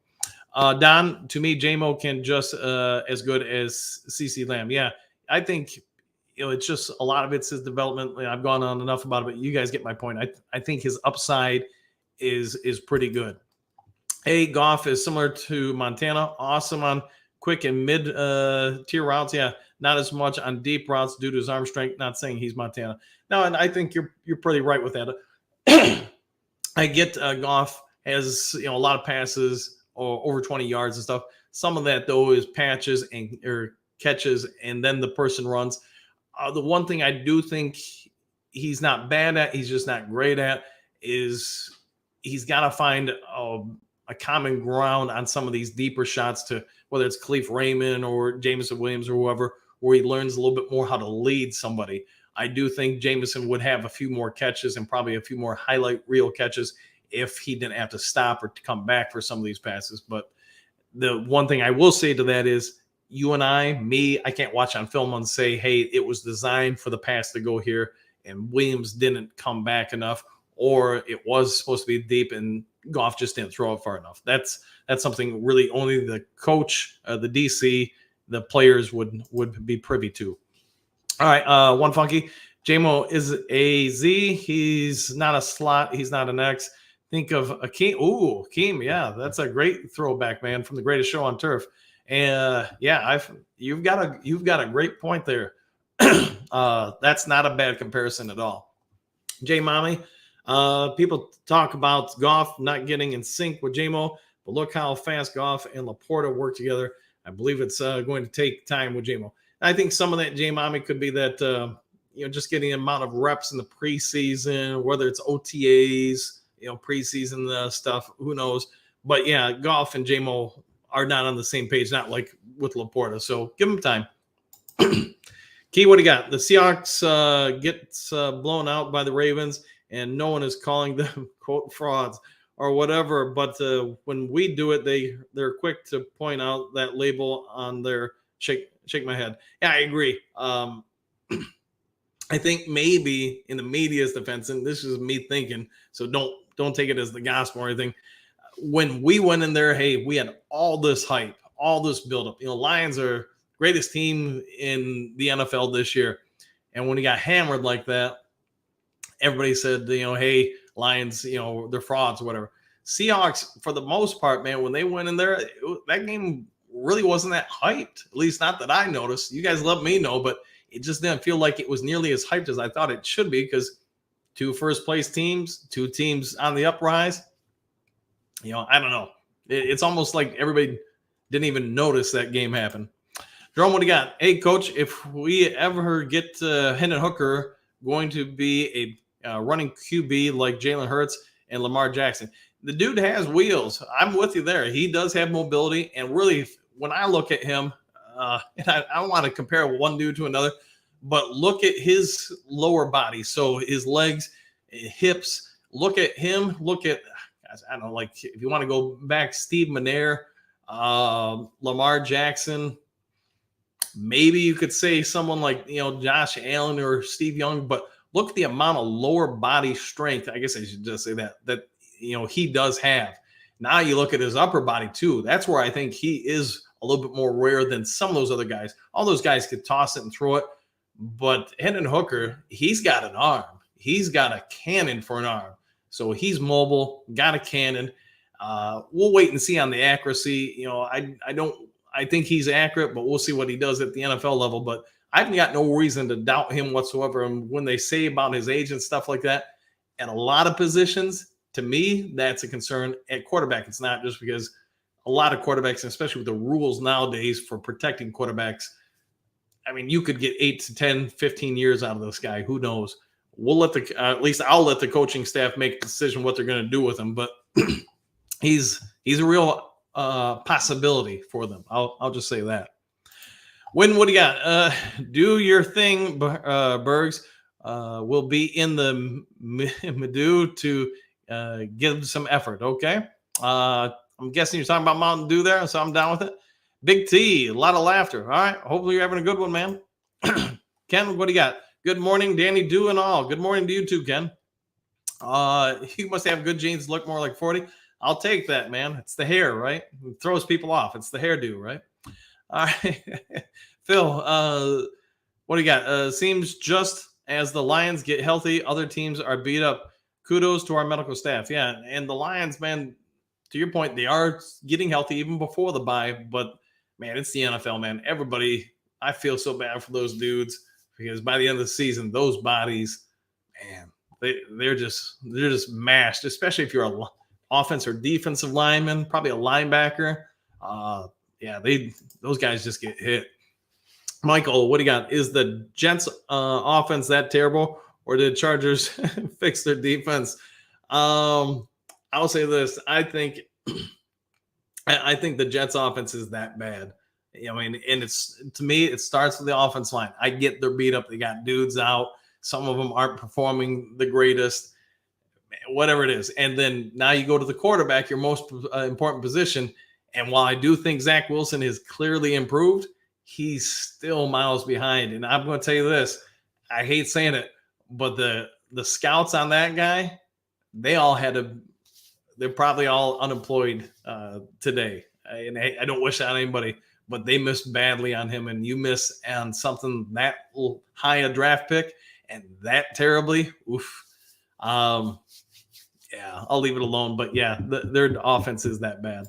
Don, to me, J-Mo can just as good as CeeDee Lamb. Yeah, I think it's just a lot of it's his development. I've gone on enough about it, but you guys get my point. I think his upside is pretty good. Goff is similar to Montana. Awesome on quick and mid tier routes. Yeah, not as much on deep routes due to his arm strength. Not saying he's Montana. No, and I think you're pretty right with that. I get Goff has a lot of passes or over 20 yards and stuff. Some of that though is patches and or catches, and then the person runs. The one thing I do think he's not bad at, he's just not great at, is he's got to find a common ground on some of these deeper shots to whether it's Khalif Raymond or Jameson Williams or whoever, where he learns a little bit more how to lead somebody. I do think Jameson would have a few more catches and probably a few more highlight reel catches if he didn't have to stop or to come back for some of these passes. But the one thing I will say to that is you and I can't watch on film and say, hey, it was designed for the pass to go here and Williams didn't come back enough, or it was supposed to be deep and Goff just didn't throw it far enough. That's something really only the coach, the DC, the players would be privy to. All right, one funky. JMO is a Z. He's not a slot. He's not an X. Think of Akeem. Ooh, Akeem. Yeah, that's a great throwback, man, from the greatest show on turf. And yeah, you've got a great point there. That's not a bad comparison at all. J Mommy, people talk about Goff not getting in sync with JMO, but look how fast Goff and Laporta work together. I believe it's going to take time with JMO. I think some of that, J Mommy, could be that just getting the amount of reps in the preseason, whether it's OTAs, preseason stuff, who knows. But yeah, Goff and JMO are not on the same page, not like with Laporta. So give them time. Key, what do you got? The Seahawks gets blown out by the Ravens, and no one is calling them, quote, frauds or whatever. But when we do it, they're quick to point out that label on their shake my head. Yeah, I agree. I think maybe in the media's defense, and this is me thinking, so don't take it as the gospel or anything. When we went in there, hey, we had all this hype, all this buildup. Lions are greatest team in the NFL this year. And when he got hammered like that, everybody said, hey, Lions, they're frauds or whatever. Seahawks, for the most part, man, when they went in there, that game really wasn't that hyped, at least not that I noticed. You guys let me know, but it just didn't feel like it was nearly as hyped as I thought it should be because 2 first-place teams, 2 teams on the uprise. I don't know. It's almost like everybody didn't even notice that game happen. Jerome, what do you got? Hey, Coach, if we ever get Hendon Hooker going to be a running QB like Jalen Hurts and Lamar Jackson, the dude has wheels. I'm with you there. He does have mobility. And really, when I look at him, and I don't want to compare one dude to another, but look at his lower body. So his legs, hips, look at him. Look at, I don't know, like if you want to go back, Steve Menaire, Lamar Jackson, maybe you could say someone like, Josh Allen or Steve Young, but look at the amount of lower body strength. I guess I should just say that he does have. Now you look at his upper body too. That's where I think he is a little bit more rare than some of those other guys. All those guys could toss it and throw it, but Hendon Hooker, he's got an arm. He's got a cannon for an arm. So he's mobile, got a cannon. We'll wait and see on the accuracy. I think he's accurate, but we'll see what he does at the NFL level. But I've got no reason to doubt him whatsoever. And when they say about his age and stuff like that, at a lot of positions, to me, that's a concern. At quarterback, it's not, just because a lot of quarterbacks, especially with the rules nowadays for protecting quarterbacks, I mean, you could get 8 to 10, 15 years out of this guy. Who knows? We'll let at least I'll let the coaching staff make a decision what they're going to do with him. But he's a real possibility for them. I'll just say that. When what do you got? Do your thing, Bergs. Will be in the Medu to give some effort. Okay. I'm guessing you're talking about Mountain Dew there, so I'm down with it. Big T, a lot of laughter. All right. Hopefully you're having a good one, man. Ken, what do you got? Good morning, Danny Dew and all. Good morning to you too, Ken. You must have good genes, look more like 40. I'll take that, man. It's the hair, right? It throws people off. It's the hairdo, right? All right. Phil, what do you got? Seems just as the Lions get healthy, other teams are beat up. Kudos to our medical staff. Yeah, and the Lions, man, to your point, they are getting healthy even before the bye. But man, it's the NFL, man. Everybody, I feel so bad for those dudes because by the end of the season, those bodies, man, they're just mashed. Especially if you're a offense or defensive lineman, probably a linebacker. Yeah, those guys just get hit. Michael, what do you got? Is the Jets offense that terrible, or did Chargers fix their defense? I'll say this: I think the Jets offense is that bad. I mean, and it's to me, it starts with the offense line. I get they're beat up; they got dudes out. Some of them aren't performing the greatest, whatever it is. And then now you go to the quarterback, your most important position. And while I do think Zach Wilson is clearly improved, he's still miles behind. And I'm going to tell you this: I hate saying it, but the scouts on that guy, they're probably all unemployed today. And I don't wish that on anybody, but they missed badly on him. And you miss on something that high a draft pick and that terribly. Oof. Yeah, I'll leave it alone. But yeah, their offense is that bad.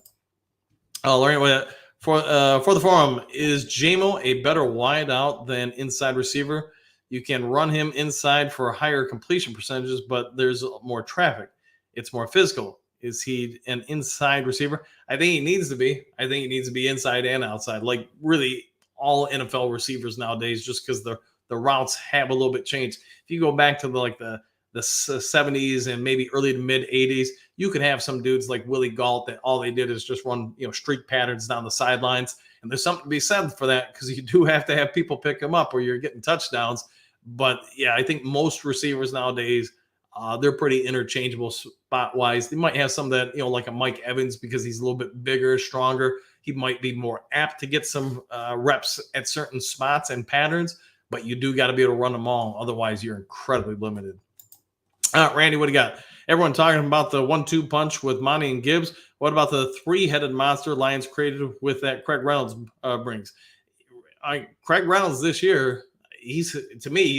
Lauren, for the forum, is JMO a better wideout than inside receiver? You can run him inside for higher completion percentages, but there's more traffic. It's more physical. Is he an inside receiver? I think he needs to be. I think he needs to be inside and outside, like really all NFL receivers nowadays, just because the routes have a little bit changed. If you go back to the 70s and maybe early to mid 80s, you could have some dudes like Willie Gault that all they did is just run streak patterns down the sidelines. And there's something to be said for that, because you do have to have people pick them up or you're getting touchdowns. But yeah, I think most receivers nowadays, they're pretty interchangeable spot wise. They might have some that, like a Mike Evans, because he's a little bit bigger, stronger. He might be more apt to get some reps at certain spots and patterns, but you do got to be able to run them all. Otherwise, you're incredibly limited. Randy, what do you got? Everyone talking about the 1-2 punch with Monty and Gibbs. What about the 3-headed monster Lions created with that Craig Reynolds brings? Craig Reynolds this year, he's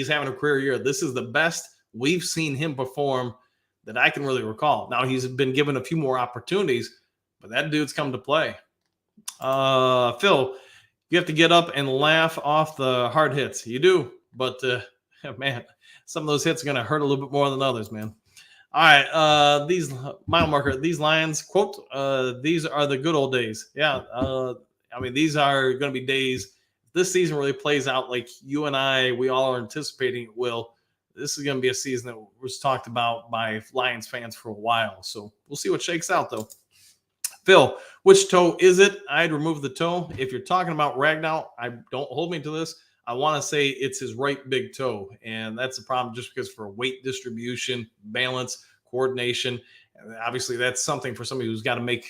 having a career year. This is the best we've seen him perform that I can really recall. Now, he's been given a few more opportunities, but that dude's come to play. Phil, you have to get up and laugh off the hard hits. You do, but man, some of those hits are going to hurt a little bit more than others, man. All right, these mile marker, these Lions, quote, these are the good old days. Yeah, I mean, these are going to be days. This season really plays out like you and I, we all are anticipating it will. This is going to be a season that was talked about by Lions fans for a while. So we'll see what shakes out, though. Phil, which toe is it? I'd remove the toe. If you're talking about Ragnow, don't hold me to this. I want to say it's his right big toe, and that's a problem just because for weight distribution, balance, coordination. Obviously, that's something for somebody who's got to make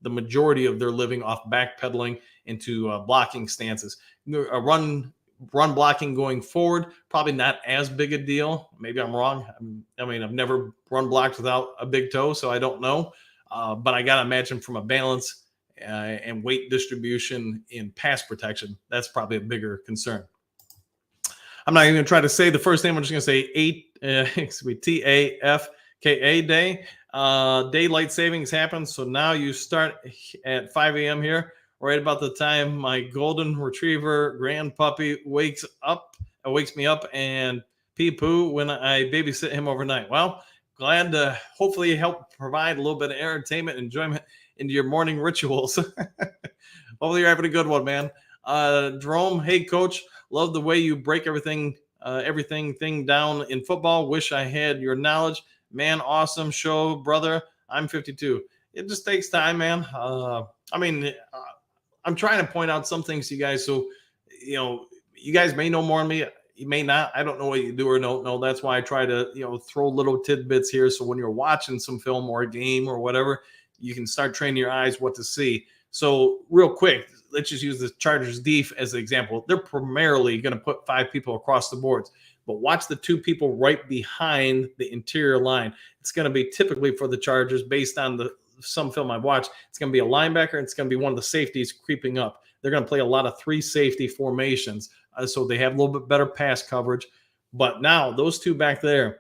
the majority of their living off backpedaling into blocking stances. Run blocking going forward, probably not as big a deal. Maybe I'm wrong. I mean, I've never run blocked without a big toe, so I don't know. But I got to imagine from a balance and weight distribution in pass protection, that's probably a bigger concern. I'm not even going to try to say the first name. I'm just going to say TAFKA day. Daylight savings happens, so now you start at 5 a.m. here, right about the time my golden retriever grand puppy wakes me up and pee poo when I babysit him overnight. Well, glad to hopefully help provide a little bit of entertainment and enjoyment into your morning rituals. Hopefully you're having a good one, man. Jerome, hey coach, love the way you break everything down in football. Wish I had your knowledge, man. Awesome show, brother. I'm 52. It just takes time, man. I'm trying to point out some things to you guys, so you guys may know more than me. You may not. I don't know what you do or don't know. That's why I try to throw little tidbits here, so when you're watching some film or a game or whatever, you can start training your eyes what to see. So real quick, let's just use the Chargers def as an example. They're primarily going to put 5 people across the boards, but watch the 2 people right behind the interior line. It's going to be typically for the Chargers, based on some film I've watched, it's going to be a linebacker and it's going to be one of the safeties creeping up. They're going to play a lot of 3 safety formations, so they have a little bit better pass coverage. But now those 2 back there,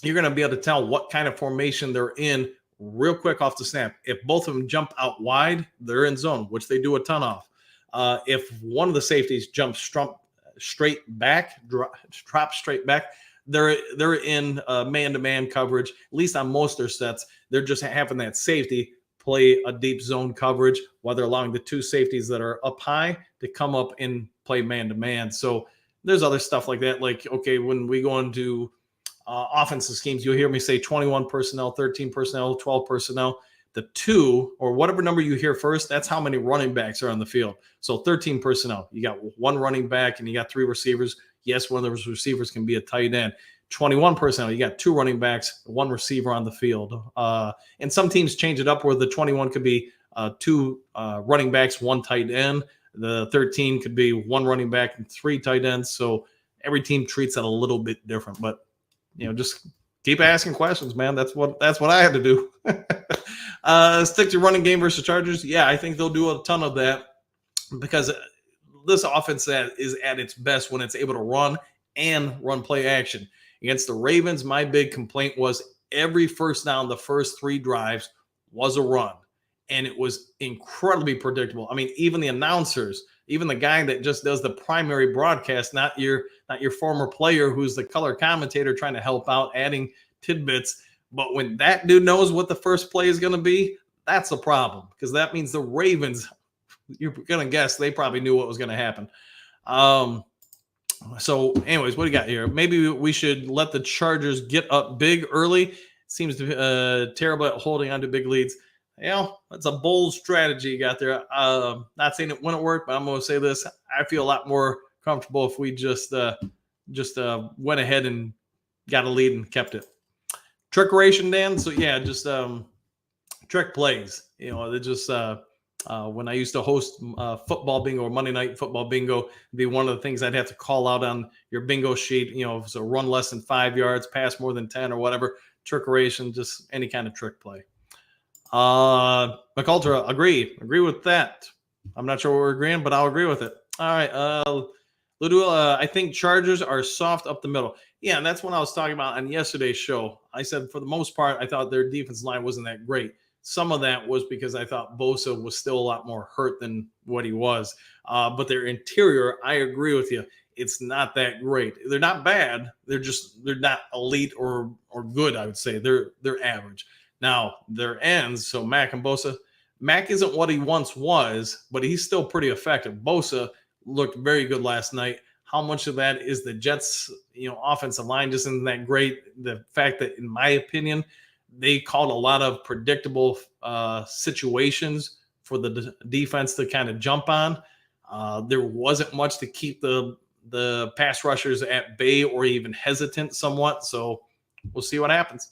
you're going to be able to tell what kind of formation they're in real quick off the snap. If both of them jump out wide, they're in zone, which they do a ton of. If one of the safeties jumps straight back, drop straight back, they're in man-to-man coverage. At least on most of their sets, they're just having that safety play a deep zone coverage while they're allowing the two safeties that are up high to come up and play man-to-man. So there's other stuff like that. Like, okay, when we go into offensive schemes, you'll hear me say 21 personnel, 13 personnel, 12 personnel. The two, or whatever number you hear first, that's how many running backs are on the field. So 13 personnel. You got one running back and you got three receivers. Yes, one of those receivers can be a tight end. 21 personnel, you got two running backs, one receiver on the field. And some teams change it up where the 21 could be two running backs, one tight end. The 13 could be one running back and three tight ends. So every team treats that a little bit different. But, just keep asking questions, man. That's what I had to do. Stick to running game versus Chargers. Yeah, I think they'll do a ton of that because this offense is at its best when it's able to run and run play action. Against the Ravens, my big complaint was every first down, the first three drives was a run, and it was incredibly predictable. I mean, even the announcers, even the guy that just does the primary broadcast, not your former player who's the color commentator trying to help out, adding tidbits. But when that dude knows what the first play is going to be, that's a problem because that means the Ravens, you're going to guess, they probably knew what was going to happen. So anyways, what do you got here? Maybe we should let the Chargers get up big early. Seems to be terrible at holding on to big leads. That's a bold strategy you got there. Not saying it wouldn't work, but I'm going to say this. I feel a lot more comfortable if we just went ahead and got a lead and kept it. Trickeration, Dan. So yeah, just trick plays. They just when I used to host football bingo or Monday night football bingo, it'd be one of the things I'd have to call out on your bingo sheet. If it's a run less than 5 yards, pass more than 10 or whatever, trickeration, just any kind of trick play. McUltra, agree with that. I'm not sure what we're agreeing, but I'll agree with it. All right. Ludula, I think Chargers are soft up the middle. Yeah, and that's what I was talking about on yesterday's show. I said for the most part, I thought their defense line wasn't that great. Some of that was because I thought Bosa was still a lot more hurt than what he was. But their interior, I agree with you. It's not that great. They're not bad. They're not elite or good, I would say. They're average. Now, their ends, so Mac and Bosa, Mac isn't what he once was, but he's still pretty effective. Bosa looked very good last night. How much of that is the Jets, offensive line just isn't that great? The fact that, in my opinion, they called a lot of predictable situations for the defense to kind of jump on. There wasn't much to keep the pass rushers at bay or even hesitant somewhat. So we'll see what happens.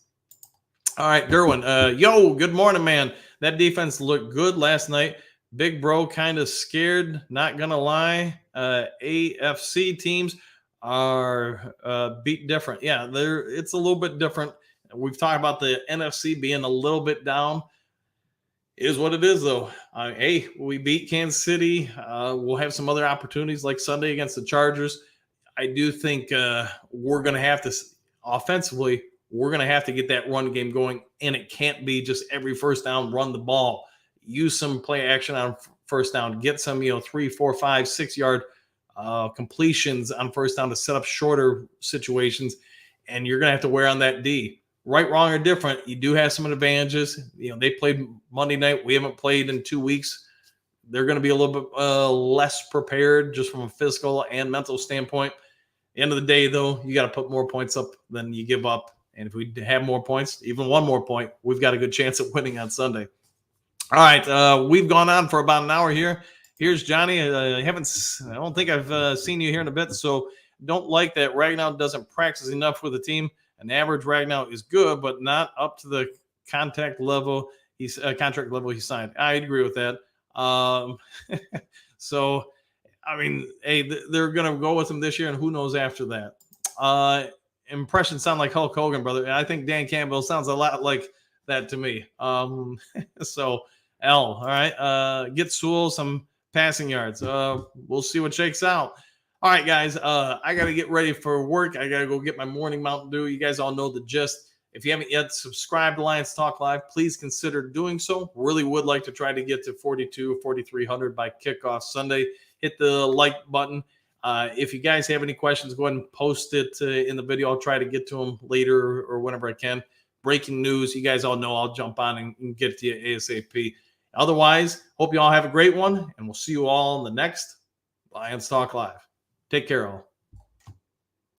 All right, Derwin. Yo, good morning, man. That defense looked good last night. Big bro kind of scared, not going to lie. AFC teams are beat different. Yeah, it's a little bit different. We've talked about the NFC being a little bit down. It is what it is, though. Hey, we beat Kansas City. We'll have some other opportunities like Sunday against the Chargers. I do think we're going to have to, offensively, we're going to have to get that run game going, and it can't be just every first down, run the ball. Use some play action on first down. Get some, 3, 4, 5, 6 yard completions on first down to set up shorter situations, and you're going to have to wear on that D. Right, wrong, or different, you do have some advantages. They played Monday night. We haven't played in 2 weeks. They're going to be a little bit less prepared just from a physical and mental standpoint. At the end of the day, though, you got to put more points up than you give up. And if we have more points, even one more point, we've got a good chance at winning on Sunday. All right, we've gone on for about an hour here. Here's Johnny. I don't think I've seen you here in a bit, so don't like that Ragnow doesn't practice enough with the team. An average Ragnow is good, but not up to the contract level he signed. I agree with that. So, I mean, hey, they're going to go with him this year, and who knows after that. Impressions sound like Hulk Hogan, brother. I think Dan Campbell sounds a lot like that to me. So, L, all right. Get Sewell some passing yards. We'll see what shakes out. All right, guys, I got to get ready for work. I got to go get my morning Mountain Dew. You guys all know the gist. If you haven't yet subscribed to Lions Talk Live, please consider doing so. Really would like to try to get to 4,300 by kickoff Sunday. Hit the like button. If you guys have any questions, go ahead and post it in the video. I'll try to get to them later or whenever I can. Breaking news, you guys all know I'll jump on and get it to you ASAP. Otherwise, hope you all have a great one, and we'll see you all in the next Lions Talk Live. Take care, all.